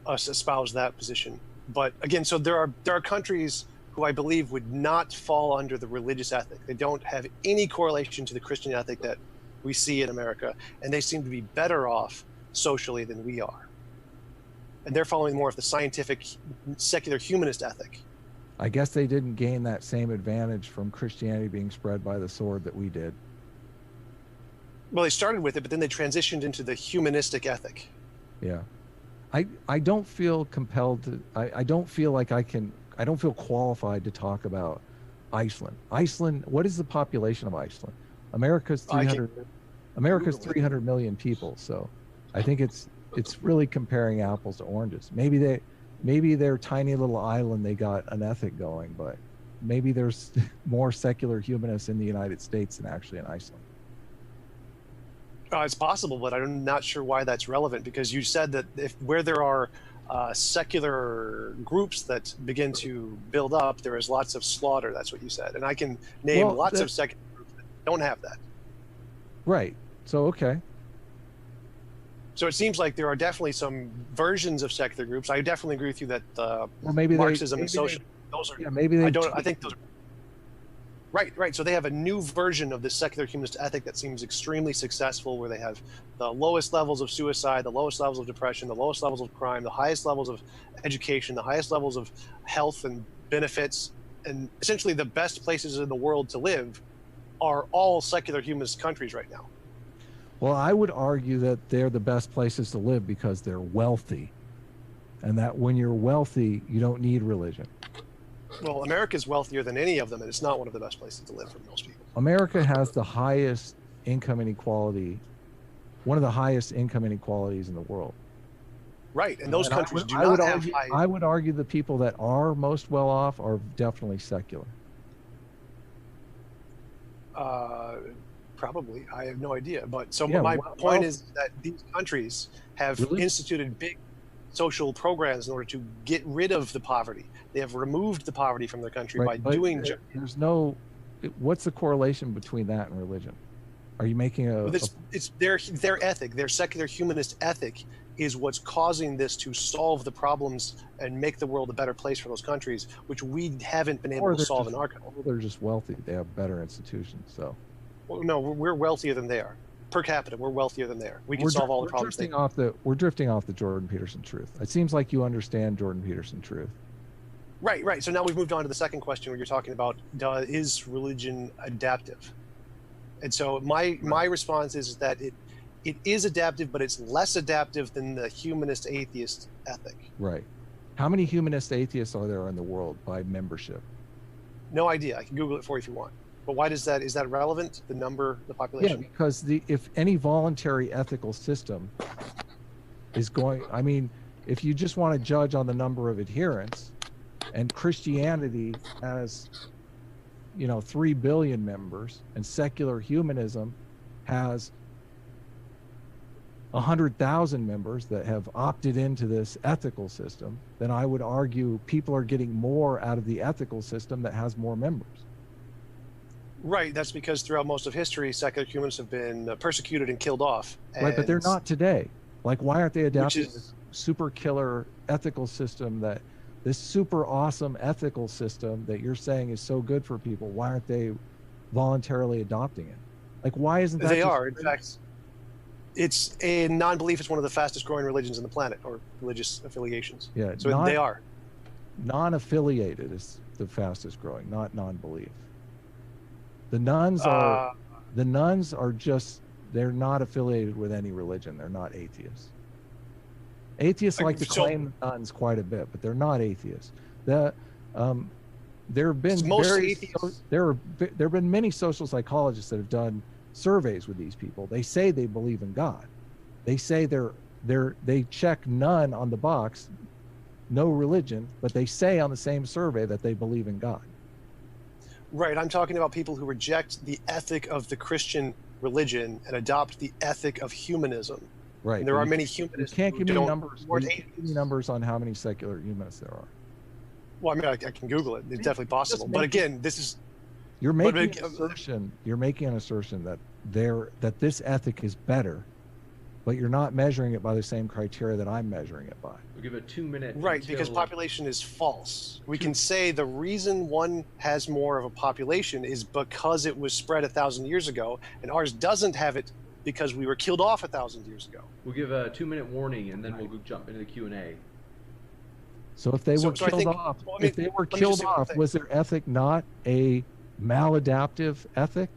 espouse that position. But again, so there are countries who I believe would not fall under the religious ethic. They don't have any correlation to the Christian ethic that we see in America, and they seem to be better off socially than we are. And they're following more of the scientific, secular humanist ethic. I guess they didn't gain that same advantage from Christianity being spread by the sword that we did. Well, they started with it, but then they transitioned into the humanistic ethic. Yeah. I don't feel compelled to, I don't feel like I don't feel qualified to talk about Iceland. Iceland, what is the population of Iceland? America's 300 million people. So I think it's really comparing apples to oranges. Maybe their tiny little island, they got an ethic going, but maybe there's more secular humanists in the United States than actually in Iceland. It's possible, but I'm not sure why that's relevant, because you said that where there are secular groups that begin to build up, there is lots of slaughter. That's what you said. And I can name lots of secular groups that don't have that. Right. So, okay. So it seems like there are definitely some versions of secular groups. I definitely agree with you that maybe Marxism and socialism, those are. Yeah, maybe I think those are. Right. So they have a new version of this secular humanist ethic that seems extremely successful, where they have the lowest levels of suicide, the lowest levels of depression, the lowest levels of crime, the highest levels of education, the highest levels of health and benefits, and essentially the best places in the world to live are all secular humanist countries right now. Well, I would argue that they're the best places to live because they're wealthy, and that when you're wealthy, you don't need religion. Well, America is wealthier than any of them, and it's not one of the best places to live for most people. America has the highest income inequality, one of the highest income inequalities in the world. Right, and those countries do not have high... I would argue the people that are most well off are definitely secular. Probably. I have no idea. But so my point is that these countries have instituted big social programs in order to get rid of the poverty. They have removed the poverty from their country by doing... There's no... What's the correlation between that and religion? Are you making it's their ethic, their secular humanist ethic is what's causing this to solve the problems and make the world a better place for those countries, which we haven't been able to solve in our country. They're just wealthy. They have better institutions, so... Well, no, we're wealthier than they are. Per capita, we're wealthier than they are. We can solve all the problems. We're drifting off the Jordan Peterson truth. It seems like you understand Jordan Peterson truth. Right. So now we've moved on to the second question, where you're talking about, is religion adaptive? And so my response is that it is adaptive, but it's less adaptive than the humanist atheist ethic. Right. How many humanist atheists are there in the world by membership? No idea. I can Google it for you if you want. But why is that relevant? The number, the population? Yeah, because if any voluntary ethical system is going, I mean, if you just want to judge on the number of adherents, and Christianity has, 3 billion members, and secular humanism has 100,000 members that have opted into this ethical system, then I would argue people are getting more out of the ethical system that has more members. Right, that's because throughout most of history, secular humanists have been persecuted and killed off. Right, but they're not today. Like, why aren't they adapting this super killer ethical system, this super awesome ethical system that you're saying is so good for people? Why aren't they voluntarily adopting it? Like, why isn't that? They are, in fact. It's a non-belief is one of the fastest growing religions on the planet, or religious affiliations. Yeah, so they are. Non-affiliated is the fastest growing, not non-belief. The nuns are just, they're not affiliated with any religion. They're not atheists. Atheists like to claim the nuns quite a bit, but they're not atheists. There have been many social psychologists that have done surveys with these people. They say they believe in God. They say they check none on the box, no religion, but they say on the same survey that they believe in God. Right. I'm talking about people who reject the ethic of the Christian religion and adopt the ethic of humanism. Right. And there are many You humanists can't who give me don't numbers. support You can't give me numbers on how many secular humanists there are. Well, I mean, I can Google it. It's definitely possible. But again, this is you're making an assertion. You're making an assertion that this ethic is better, but you're not measuring it by the same criteria that I'm measuring it by. We'll give a 2-minute. Right, because population is false. We can say the reason one has more of a population is because it was spread 1,000 years ago, and ours doesn't have it because we were killed off 1,000 years ago. We'll give a 2-minute warning, and then we'll jump into the Q&A. So if they were killed off, if they were killed off, was their ethic not a maladaptive ethic?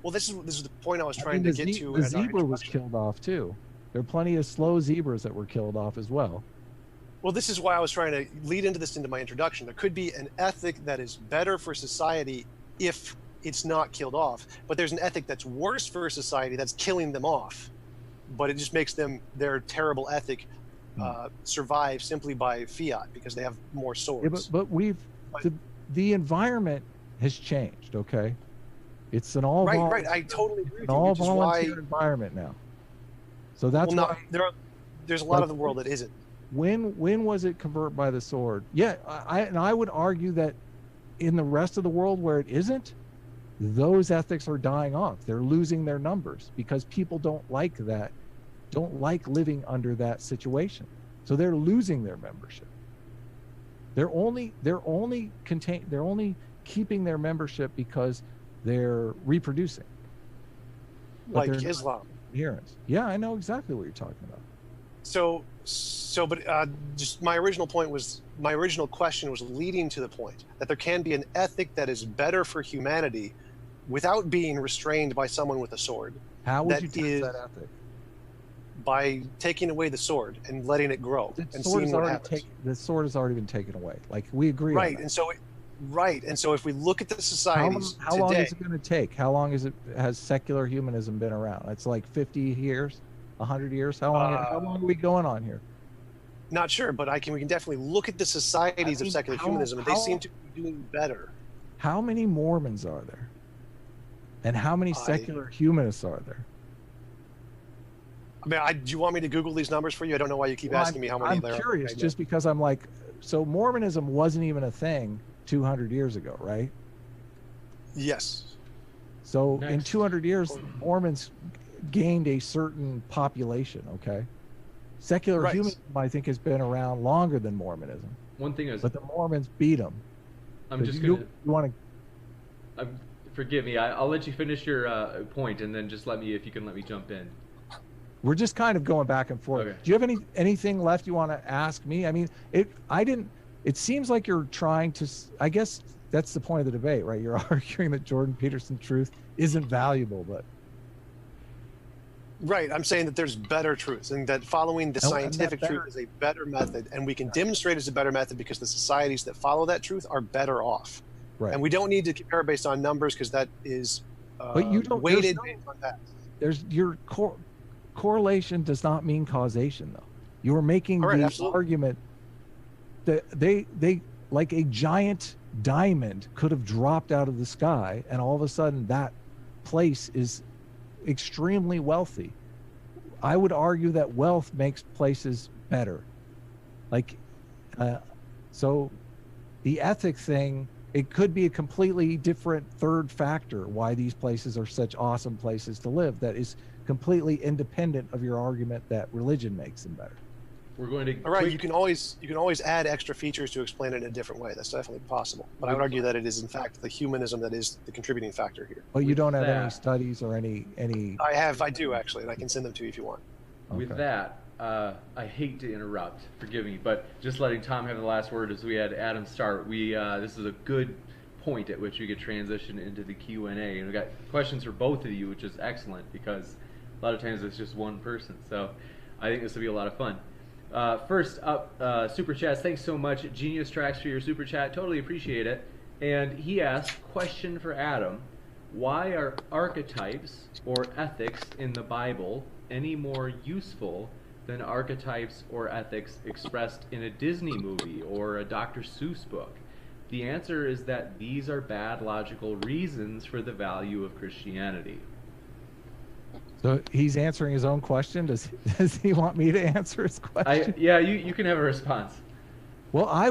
Well, this is the point I was trying to get to. The zebra was killed off too. There are plenty of slow zebras that were killed off as well. Well, this is why I was trying to lead into my introduction. There could be an ethic that is better for society if it's not killed off, but there's an ethic that's worse for society that's killing them off, but it just makes their terrible ethic survive simply by fiat because they have more swords. Yeah, but the environment has changed. Okay, it's an all right. I totally agree. An all volunteer environment now. So that's why there's a lot of the world that isn't. When was it convert by the sword? Yeah, I would argue that in the rest of the world where it isn't, those ethics are dying off. They're losing their numbers because people don't like living under that situation. So they're losing their membership. They're only keeping their membership because they're reproducing. Like Islam. Adherence. Yeah, I know exactly what you're talking about. Just my original question was leading to the point that there can be an ethic that is better for humanity without being restrained by someone with a sword. How would you test that ethic? By taking away the sword and letting it grow and seeing what happens. The sword has already been taken away. Like we agree. Right, and so if we look at the societies how long is it going to take? How long has secular humanism been around? It's like 50 years, 100 years. How long are we going on here? Not sure, but we can definitely look at the societies of secular humanism, and they seem to be doing better. How many Mormons are there? And how many secular humanists are there? I mean, do you want me to Google these numbers for you? I don't know why you keep asking me how many there are. I'm curious, just because I'm like, so Mormonism wasn't even a thing 200 years ago, right? Yes. So in 200 years, Mormons gained a certain population, okay? Secular humanism, I think, has been around longer than Mormonism. One thing is... But the Mormons beat them. I'm just going to... You want to... Forgive me. I'll let you finish your point, and then just if you can let me jump in. We're just kind of going back and forth. Okay. Do you have anything left you want to ask me? I mean, it seems like you're trying to, I guess that's the point of the debate, right? You're arguing that Jordan Peterson's truth isn't valuable, but. Right. I'm saying that there's better truths and that following the scientific truth is a better method, and we can demonstrate it's a better method because the societies that follow that truth are better off. Right. And we don't need to compare based on numbers because that is weighted based on that. There's correlation does not mean causation, though. You were making the argument that they like a giant diamond could have dropped out of the sky, and all of a sudden that place is extremely wealthy. I would argue that wealth makes places better. So the ethic thing, it could be a completely different third factor why these places are such awesome places to live that is completely independent of your argument that religion makes them better. We're going to... All right, you can always add extra features to explain it in a different way. That's definitely possible. But I would argue that it is in fact the humanism that is the contributing factor here. Well, you don't have any studies or any... I do actually, and I can send them to you if you want. With that, I hate to interrupt, forgive me, but just letting Tom have the last word as we had Adam start. This is a good point at which we could transition into the Q&A, and we got questions for both of you, which is excellent because a lot of times it's just one person. So I think this will be a lot of fun. First up, Super Chats. Thanks so much, Genius Tracks, for your Super Chat. Totally appreciate it. And he asked, question for Adam, why are archetypes or ethics in the Bible any more useful than archetypes or ethics expressed in a Disney movie or a Dr. Seuss book? The answer is that these are bad logical reasons for the value of Christianity. So he's answering his own question. Does he want me to answer his question? Yeah, you can have a response. Well, I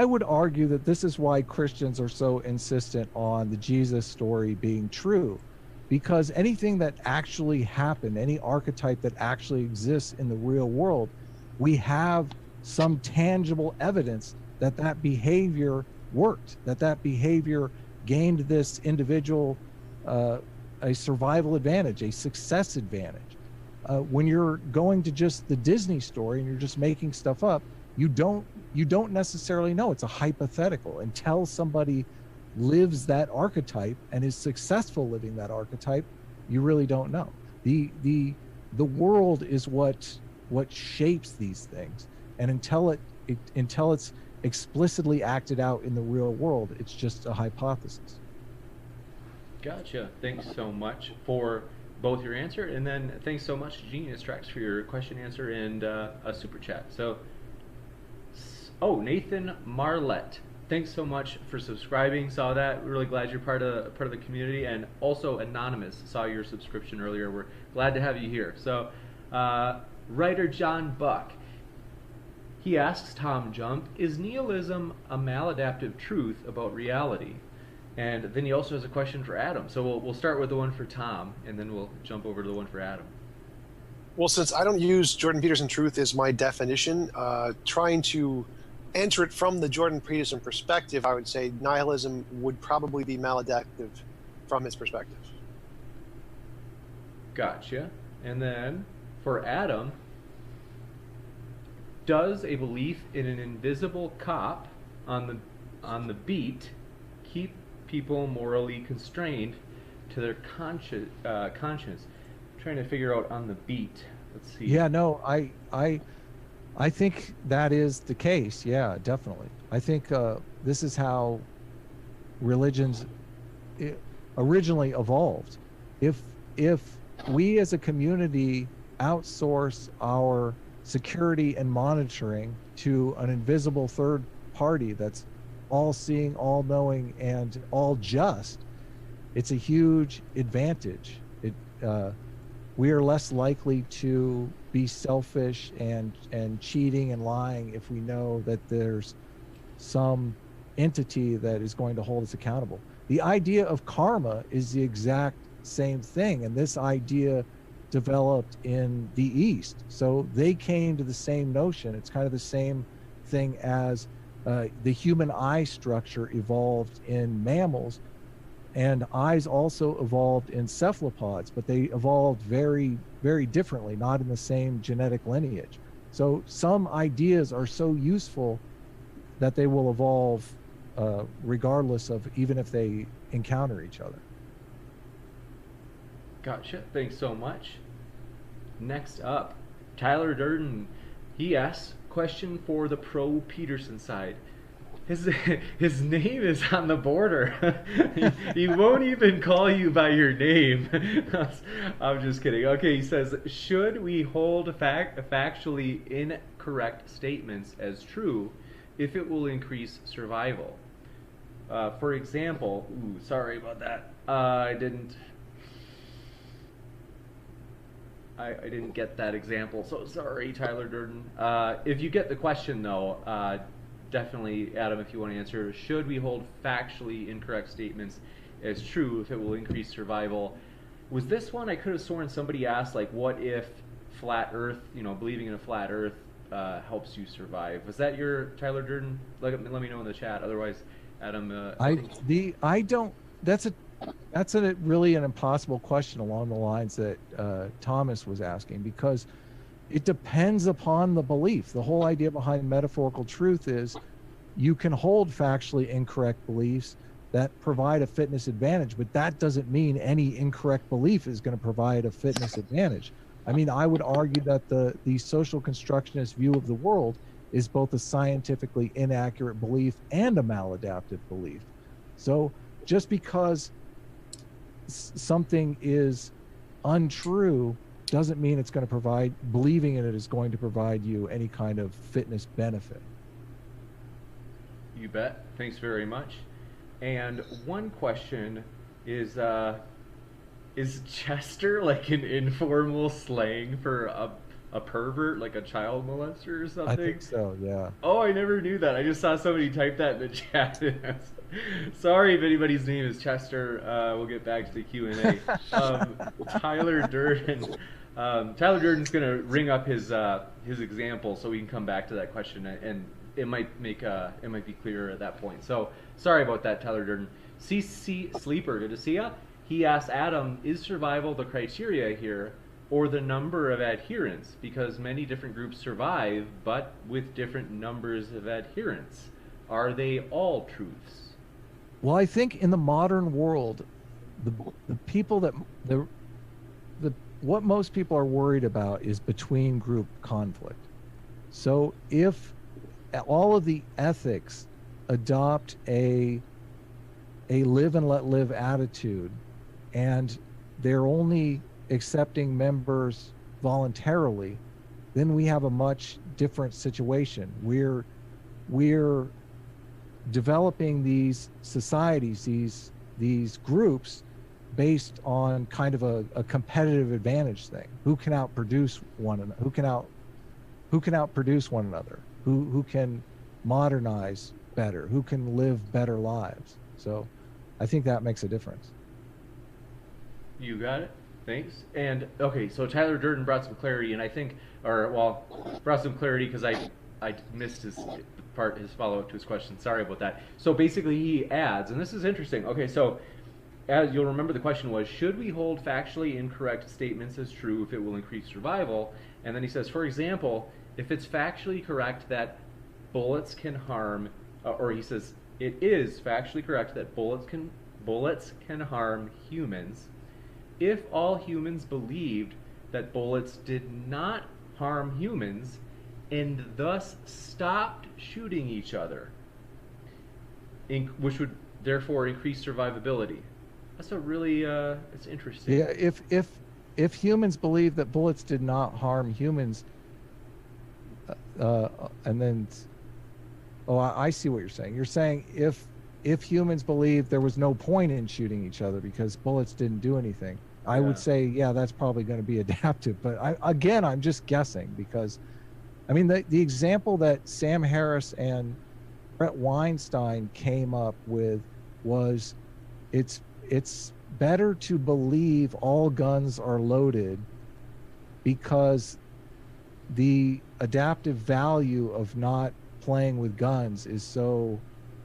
would argue that this is why Christians are so insistent on the Jesus story being true, because anything that actually happened, any archetype that actually exists in the real world, we have some tangible evidence that that behavior worked, that that behavior gained this individual a survival advantage, a success advantage. When you're going to just the Disney story and you're just making stuff up, you don't necessarily know. It's a hypothetical. Until somebody lives that archetype and is successful living that archetype, you really don't know. The world is what shapes these things, and until it's explicitly acted out in the real world, it's just a hypothesis. Gotcha. Thanks so much for both your answer, and then thanks so much to Genius Tracks for your question, answer, and a super chat. So, Nathan Marlette, thanks so much for subscribing. Saw that. We're really glad you're part of the community, and also Anonymous saw your subscription earlier. We're glad to have you here. So, writer John Buck, he asks TJump, is nihilism a maladaptive truth about reality? And then he also has a question for Adam. So we'll start with the one for Tom, and then we'll jump over to the one for Adam. Well, since I don't use Jordan Peterson truth as my definition, trying to answer it from the Jordan Peterson perspective, I would say nihilism would probably be maladaptive from his perspective. Gotcha. And then for Adam, does a belief in an invisible cop on the beat keep people morally constrained to their conscience? Trying to figure out on the beat. Let's see. Yeah, no, I think that is the case. Yeah, definitely. I think this is how religions originally evolved. If we as a community outsource our security and monitoring to an invisible third party that's all seeing, all knowing, and all just, it's a huge advantage. We are less likely to be selfish and cheating and lying if we know that there's some entity that is going to hold us accountable. The idea of karma is the exact same thing, and this idea developed in the East. So they came to the same notion. It's kind of the same thing as the human eye structure evolved in mammals, and eyes also evolved in cephalopods, but they evolved very, very differently, not in the same genetic lineage. So some ideas are so useful that they will evolve regardless of, even if they encounter each other. Gotcha. Thanks so much. Next up, Tyler Durden. He asks, question for the pro Peterson side. His name is on the border. He won't even call you by your name. I'm just kidding. Okay, he says, should we hold factually incorrect statements as true if it will increase survival? For example, sorry about that. I didn't get that example, so sorry, Tyler Durden. If you get the question, though, definitely, Adam, if you want to answer, should we hold factually incorrect statements as true if it will increase survival? Was this one, I could have sworn somebody asked, like, what if flat Earth, believing in a flat Earth helps you survive? Was that your Tyler Durden? Let me know in the chat. Otherwise, Adam. That's a really an impossible question along the lines that Thomas was asking, because it depends upon the belief. The whole idea behind metaphorical truth is you can hold factually incorrect beliefs that provide a fitness advantage, but that doesn't mean any incorrect belief is going to provide a fitness advantage. I mean, I would argue that the social constructionist view of the world is both a scientifically inaccurate belief and a maladaptive belief. So just because something is untrue doesn't mean it's going to believing in it is going to provide you any kind of fitness benefit. You bet. Thanks very much. And one question is, Is Chester like an informal slang for a pervert, like a child molester or I something? think so, yeah. Oh, I never knew that. I just saw somebody type that in the chat. Sorry if anybody's name is Chester. We'll get back to the Q&A. Tyler Durden. Tyler Durden's going to ring up his example so we can come back to that question, and it might be clearer at that point. So sorry about that, Tyler Durden. CC Sleeper, good to see ya. He asked Adam, is survival the criteria here, or the number of adherents? Because many different groups survive, but with different numbers of adherents. Are they all truths? Well, I think in the modern world, the people that what most people are worried about is between group conflict. So if all of the ethics adopt a live and let live attitude, and they're only accepting members voluntarily, then we have a much different situation. We're developing these societies, these groups, based on kind of a competitive advantage thing. Who can outproduce one another? Who can outproduce one another? Who can modernize better? Who can live better lives? So I think that makes a difference. You got it. Thanks. And okay, so Tyler Durden brought some clarity, and I think, brought some clarity because I missed his follow-up to his question. Sorry about that. So basically he adds, and this is interesting. Okay, so as you'll remember, the question was, should we hold factually incorrect statements as true if it will increase survival? And then he says, for example, if it's factually correct that bullets can harm, or he says, it is factually correct that bullets can harm humans. If all humans believed that bullets did not harm humans and thus stopped shooting each other, which would therefore increase survivability. That's a really it's interesting. Yeah, if humans believe that bullets did not harm humans, and then, I see what you're saying. You're saying if humans believe there was no point in shooting each other because bullets didn't do anything, I would say, yeah, that's probably going to be adaptive. But I'm just guessing, because I mean, the example that Sam Harris and Brett Weinstein came up with was, it's better to believe all guns are loaded because the adaptive value of not playing with guns is so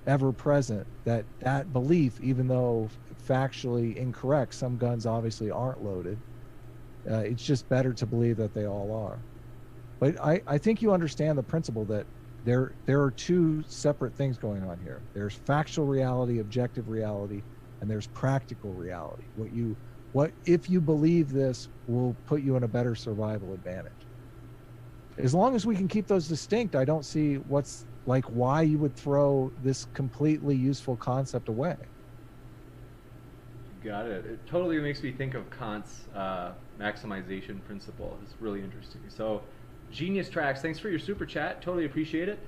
ever present that belief, even though factually incorrect, some guns obviously aren't loaded, it's just better to believe that they all are. But I think you understand the principle that there are two separate things going on here. There's factual reality, objective reality, and there's practical reality. What if you believe this will put you in a better survival advantage. As long as we can keep those distinct, I don't see why you would throw this completely useful concept away. Got it. It totally makes me think of Kant's maximization principle. It's really interesting. So, Genius Tracks, thanks for your super chat. Totally appreciate it.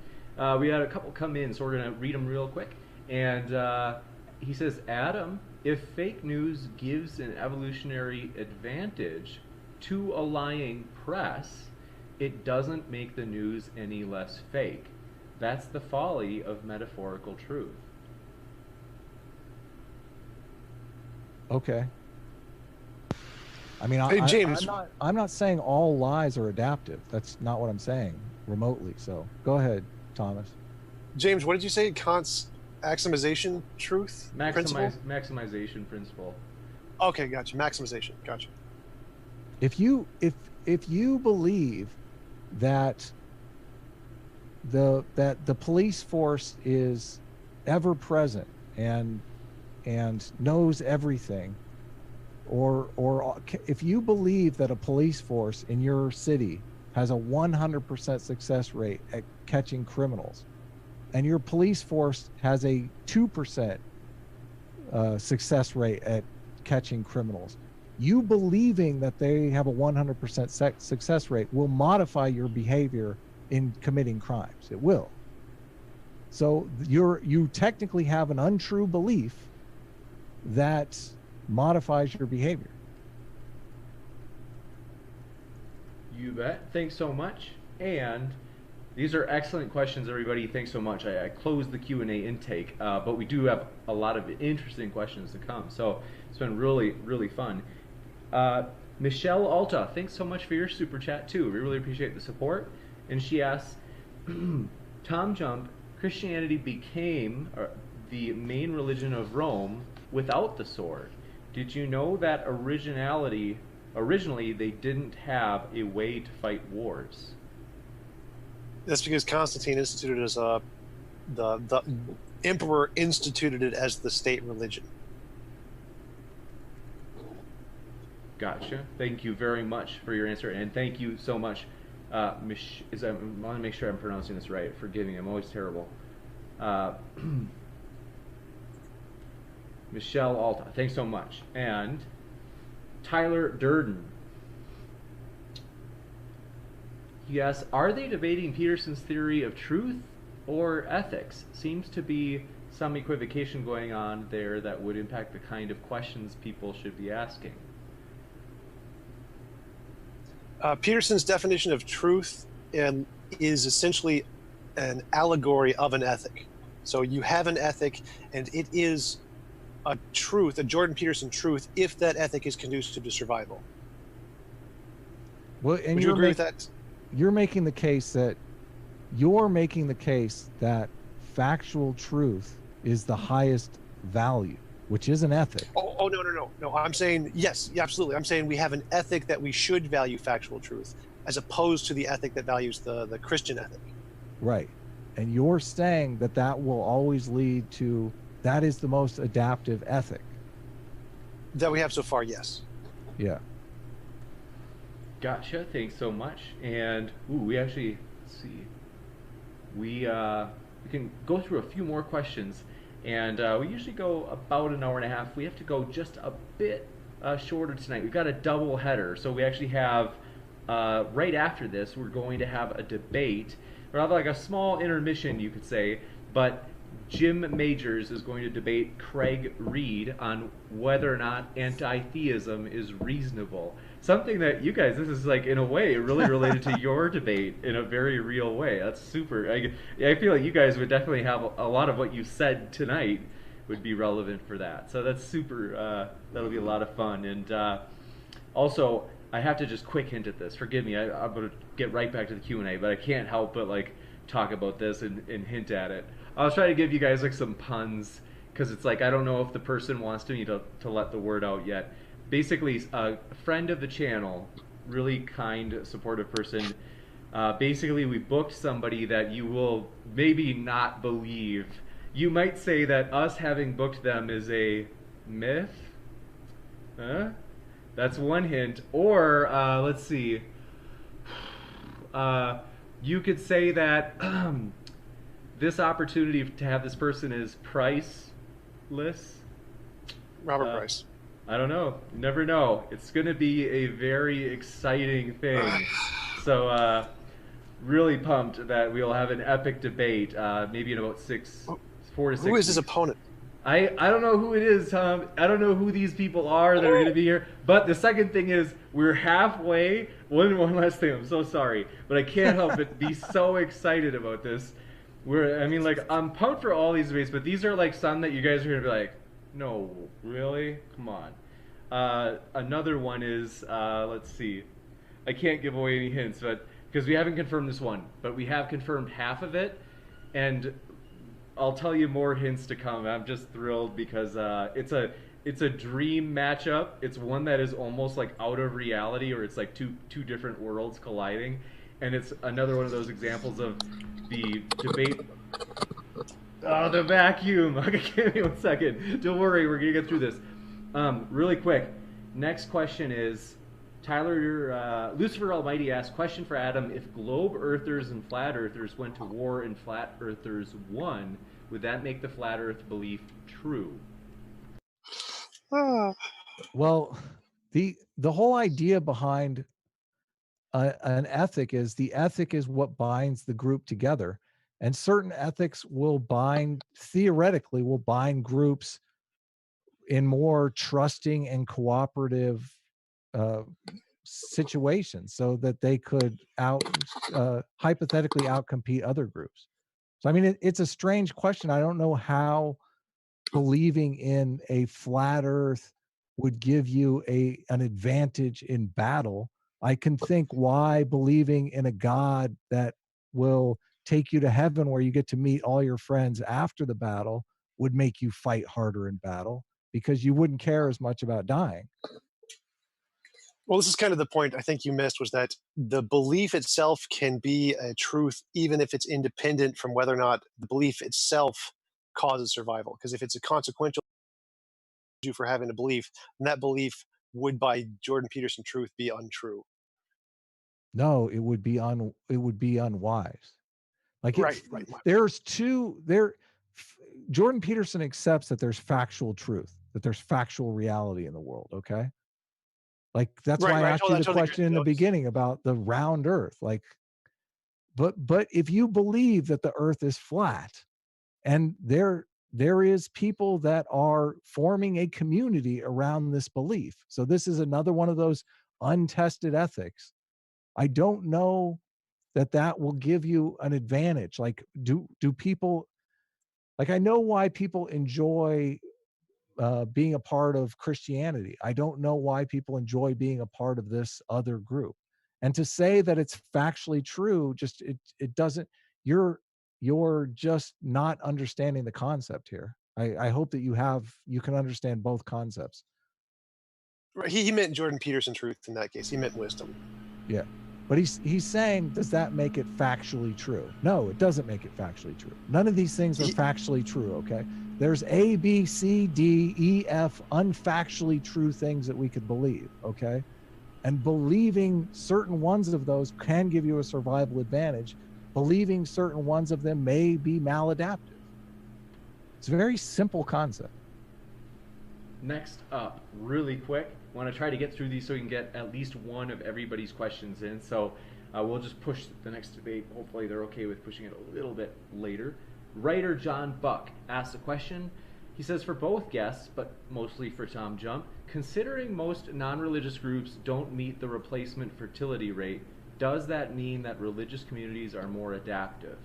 We had a couple come in, so we're going to read them real quick. And he says, Adam, if fake news gives an evolutionary advantage to a lying press, it doesn't make the news any less fake. That's the folly of metaphorical truth. Okay. I mean, hey, James, I'm not saying all lies are adaptive. That's not what I'm saying remotely. So go ahead, Thomas. James, what did you say? Kant's maximization truth principle? Maximization principle. Okay, gotcha. Maximization, gotcha. If you believe that the police force is ever present and knows everything, or if you believe that a police force in your city has a 100% success rate at catching criminals, and your police force has a 2% success rate at catching criminals, you believing that they have a 100% success rate will modify your behavior in committing crimes. It will. So you technically have an untrue belief that modifies your behavior. You bet. Thanks so much. And these are excellent questions, everybody. Thanks so much. I closed the Q&A intake, but we do have a lot of interesting questions to come. So it's been really, really fun. Michelle Alta, thanks so much for your super chat too. We really appreciate the support. And she asks, TJump, Christianity became the main religion of Rome without the sword. Did you know that originally they didn't have a way to fight wars? That's because Constantine instituted as the emperor instituted it as the state religion. Gotcha. Thank you very much for your answer, and thank you so much. I want to make sure I'm pronouncing this right. Forgive me, I'm always terrible. Michelle Alta, thanks so much. And Tyler Durden. Yes, are they debating Peterson's theory of truth or ethics? Seems to be some equivocation going on there that would impact the kind of questions people should be asking. Peterson's definition of truth is essentially an allegory of an ethic. So you have an ethic, and it is a truth, a Jordan Peterson truth, if that ethic is conducive to survival. Well, and would you agree with that? You're making the case that factual truth is the highest value, which is an ethic. Oh, no. I'm saying, yes, absolutely. I'm saying we have an ethic that we should value factual truth, as opposed to the ethic that values the Christian ethic. Right. And you're saying that will always lead to, that is the most adaptive ethic. That we have so far, yes. Yeah. Gotcha. Thanks so much. And we actually, let's see, we can go through a few more questions, and we usually go about an hour and a half. We have to go just a bit shorter tonight. We've got a double header, so we actually have right after this we're going to have a debate, or rather like a small intermission, you could say, but Jim Majors is going to debate Craig Reed on whether or not anti-theism is reasonable. Something that you guys, this is like in a way really related to your debate in a very real way. That's super. I feel like you guys would definitely have a lot of what you said tonight would be relevant for that. So that's super, that'll be a lot of fun. And also, I have to just quick hint at this. Forgive me, I'm going to get right back to the Q&A, but I can't help but like talk about this and hint at it. I'll try to give you guys like some puns, because it's like I don't know if the person wants me to let the word out yet. Basically, a friend of the channel, really kind, supportive person. Basically, we booked somebody that you will maybe not believe. You might say that us having booked them is a myth. Huh? That's one hint. Or let's see. You could say that this opportunity to have this person is priceless. Robert Price. I don't know. You never know. It's going to be a very exciting thing. So really pumped that we'll have an epic debate maybe in about 4 to 6 Who is weeks. his opponent? I don't know who it is, Tom. I don't know who these people are that are going to be here. But the second thing is we're halfway. One last thing. I'm so sorry. But I can't help but be so excited about this. I'm pumped for all these debates, but these are like some that you guys are going to be like, no, really? Come on. Another one is, let's see. I can't give away any hints, but because we haven't confirmed this one, but we have confirmed half of it, and I'll tell you more hints to come. I'm just thrilled because it's a dream matchup. It's one that is almost like out of reality, or it's like two different worlds colliding, and it's another one of those examples of the debate. Oh, the vacuum. Okay, give me 1 second. Don't worry, we're going to get through this. Really quick. Next question is, Tyler, Lucifer Almighty asks, question for Adam, if globe earthers and flat earthers went to war and flat earthers won, would that make the flat earth belief true? Well, the whole idea behind an ethic is the ethic is what binds the group together. And certain ethics theoretically will bind groups in more trusting and cooperative situations so that they could hypothetically outcompete other groups. So I mean, it's a strange question. I don't know how believing in a flat earth would give you an advantage in battle. I can think why believing in a God that will take you to heaven where you get to meet all your friends after the battle would make you fight harder in battle, because you wouldn't care as much about dying. Well, this is kind of the point I think you missed, was that the belief itself can be a truth even if it's independent from whether or not the belief itself causes survival. Because if it's a consequential issue for having a belief, then that belief would, by Jordan Peterson truth, be untrue. No, it would be unwise. Like Right. there's Jordan Peterson accepts that there's factual truth, that there's factual reality in the world. Okay. Like that's why I asked you the question in the beginning about the round earth. Like, but if you believe that the earth is flat, and there is people that are forming a community around this belief. So this is another one of those untested ethics. I don't know that will give you an advantage. Like, do people, like, I know why people enjoy being a part of Christianity. I don't know why people enjoy being a part of this other group. And to say that it's factually true, just it doesn't. You're just not understanding the concept here. I hope that you can understand both concepts. Right. He meant Jordan Peterson truth in that case. He meant wisdom. Yeah. But he's saying, does that make it factually true? No, it doesn't make it factually true. None of these things are factually true, okay? There's A, B, C, D, E, F, unfactually true things that we could believe, okay? And believing certain ones of those can give you a survival advantage. Believing certain ones of them may be maladaptive. It's a very simple concept. Next up, really quick, I want to try to get through these so we can get at least one of everybody's questions in. So we'll just push the next debate. Hopefully they're okay with pushing it a little bit later. Writer John Buck asks a question. He says, for both guests, but mostly for TJump, considering most non-religious groups don't meet the replacement fertility rate, does that mean that religious communities are more adaptive?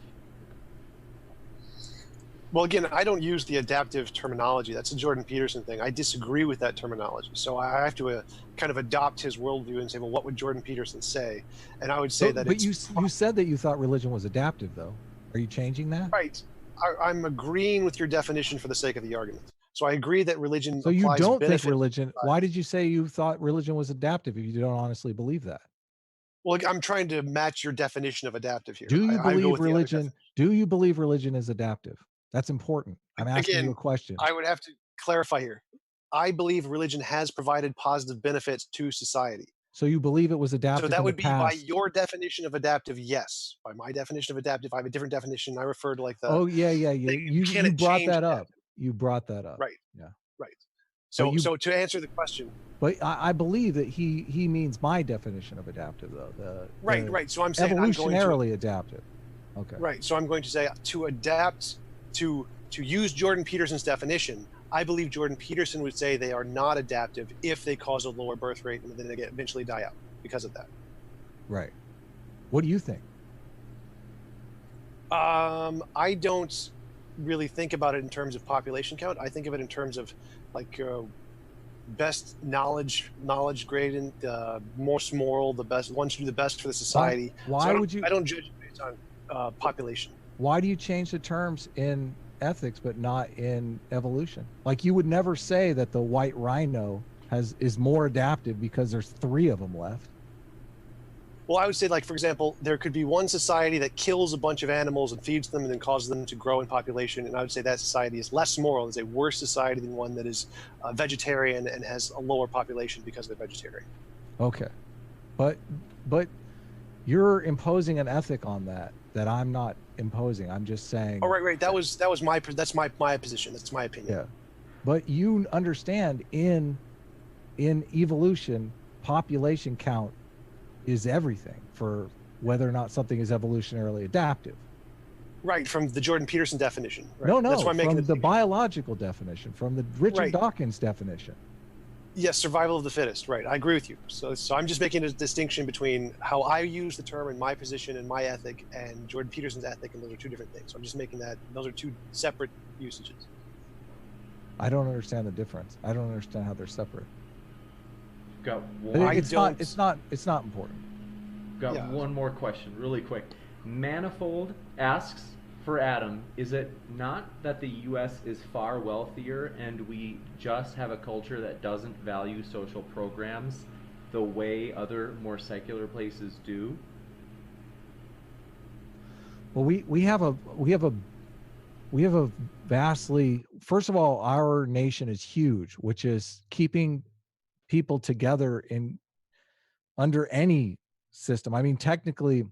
Well, again, I don't use the adaptive terminology. That's a Jordan Peterson thing. I disagree with that terminology. So I have to kind of adopt his worldview and say, well, what would Jordan Peterson say? And I would say that But you said that you thought religion was adaptive, though. Are you changing that? Right. I'm agreeing with your definition for the sake of the argument. So I agree that religion. So you don't think religion, why did you say you thought religion was adaptive if you don't honestly believe that? Well, I'm trying to match your definition of adaptive here. Do you believe religion? Do you believe religion is adaptive? That's important. I'm asking you a question. I would have to clarify here. I believe religion has provided positive benefits to society. So you believe it was adaptive? So that would be by your definition of adaptive, yes. By my definition of adaptive, I have a different definition. I refer to like the. Oh yeah. You brought that up. You brought that up. Right. Yeah. Right. So to answer the question. But I believe that he means my definition of adaptive, though. Right. So I'm saying evolutionarily adaptive. Okay. Right. So I'm going to say to adapt, to use Jordan Peterson's definition, I believe Jordan Peterson would say they are not adaptive if they cause a lower birth rate and then they eventually die out because of that. Right. What do you think? I don't really think about it in terms of population count. I think of it in terms of like best knowledge gradient, most moral, the best ones who do the best for the society. Why would you? I don't judge based on population. Why do you change the terms in ethics but not in evolution? Like you would never say that the white rhino is more adaptive because there's 3 of them left. Well, I would say, like, for example, there could be one society that kills a bunch of animals and feeds them and then causes them to grow in population. And I would say that society is less moral, is a worse society than one that is vegetarian and has a lower population because they're vegetarian. Okay. But you're imposing an ethic on that I'm not imposing. I'm just saying. Oh, right. That's my position. That's my opinion. Yeah. But you understand in evolution, population count is everything for whether or not something is evolutionarily adaptive. Right, from the Jordan Peterson definition. Right? No, that's why I'm making from the biological definition, from the Richard Dawkins definition. Yes, survival of the fittest. Right. I agree with you. So I'm just making a distinction between how I use the term and my position and my ethic and Jordan Peterson's ethic, and those are two different things. So I'm just making that those are two separate usages. I don't understand the difference. I don't understand how they're separate. Got But one. it's not important. Got Yeah. one more question, really quick. Manifold asks for Adam, is it not that the U.S. is far wealthier and we just have a culture that doesn't value social programs the way other more secular places do? Well, we have a vastly, first of all, our nation is huge, which is keeping people together in under any system. I mean, technically,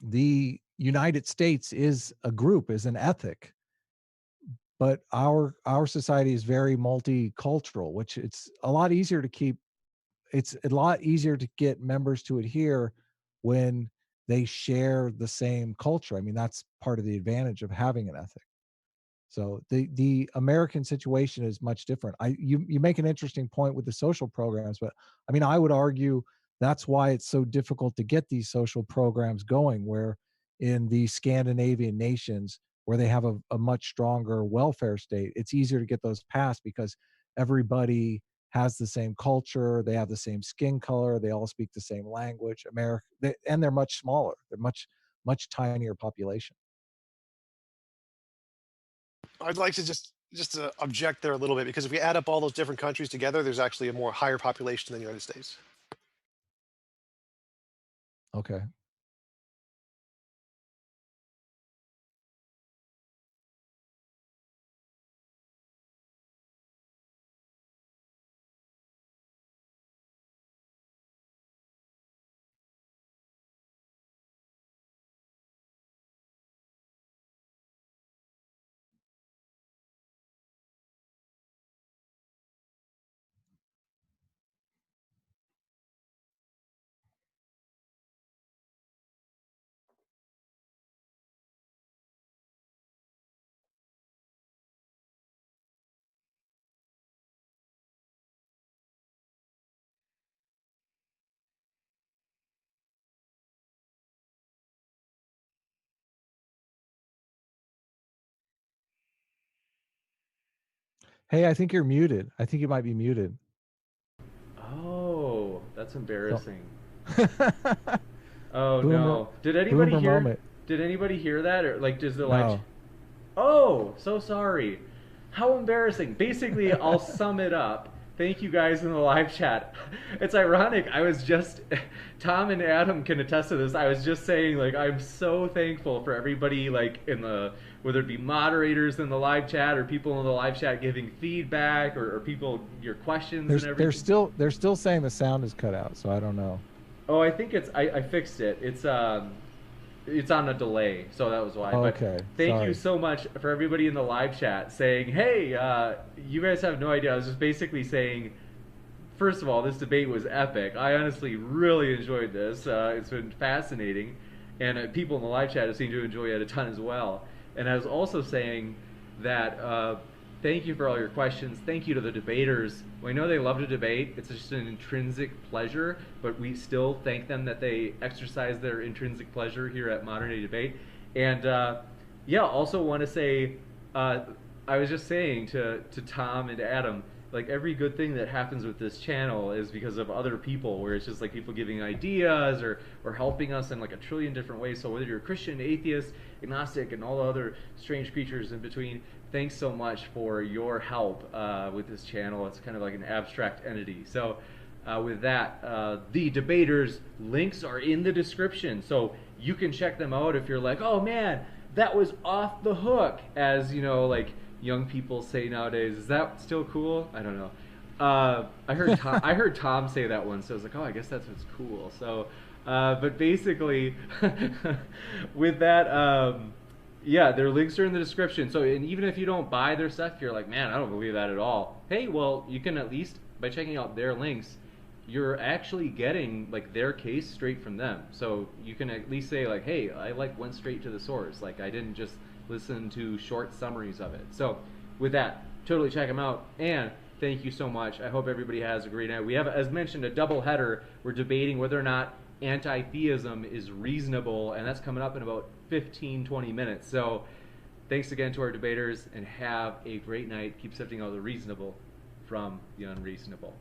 the United States is a group, is an ethic, but our society is very multicultural, which it's a lot easier to keep. It's a lot easier to get members to adhere when they share the same culture. I mean, that's part of the advantage of having an ethic. So the American situation is much different. You make an interesting point with the social programs, but I mean, I would argue that's why it's so difficult to get these social programs going, where in the Scandinavian nations where they have a much stronger welfare state, it's easier to get those passed because everybody has the same culture, they have the same skin color, they all speak the same language. And they're much smaller. They're much tinier population. I'd like to just object there a little bit, because if we add up all those different countries together, there's actually a more higher population than the United States. Okay. Hey, I think you're muted. I think you might be muted. Oh, that's So, embarrassing. Oh boomer, no. Did anybody boomer hear? moment. Did anybody hear that, or like, does the live? No. Oh, so sorry. How embarrassing. Basically, I'll sum it up. Thank you guys in the live chat. It's ironic. I was just, Tom and Adam can attest to this. I was just saying, like, I'm so thankful for everybody, like, in the, whether it be moderators in the live chat or people in the live chat giving feedback, or people, your questions and everything. They're still saying the sound is cut out, so I don't know. Oh, I think I fixed it. It's on a delay, so that was why. Oh, but okay. thank you Sorry. so much for everybody in the live chat saying, hey, you guys have no idea. I was just basically saying, first of all, this debate was epic. I honestly really enjoyed this. It's been fascinating, and people in the live chat seem to enjoy it a ton as well. And I was also saying that thank you for all your questions. Thank you to the debaters. We know they love to debate. It's just an intrinsic pleasure, but we still thank them that they exercise their intrinsic pleasure here at Modern Day Debate. And yeah, also want to say, I was just saying to Tom and to Adam, like, every good thing that happens with this channel is because of other people, where it's just like people giving ideas or helping us in like a trillion different ways. So whether you're a Christian, atheist, agnostic, and all the other strange creatures in between, thanks so much for your help with this channel. It's kind of like an abstract entity. So with that, the debaters' links are in the description, so you can check them out if you're like, oh man, that was off the hook, as you know, like young people say nowadays. Is that still cool? I don't know. I heard Tom say that once, so I was like, oh, I guess that's what's cool. So, but basically, with that, yeah, their links are in the description. So, and even if you don't buy their stuff, you're like, man, I don't believe that at all. Hey, well, you can at least, by checking out their links, you're actually getting like their case straight from them. So you can at least say like, hey, I like went straight to the source. Like, I didn't just listen to short summaries of it. So with that, totally check them out. And thank you so much. I hope everybody has a great night. We have, as mentioned, a double header. We're debating whether or not anti-theism is reasonable, and that's coming up in about 15-20 minutes. So thanks again to our debaters, and have a great night. Keep sifting out the reasonable from the unreasonable.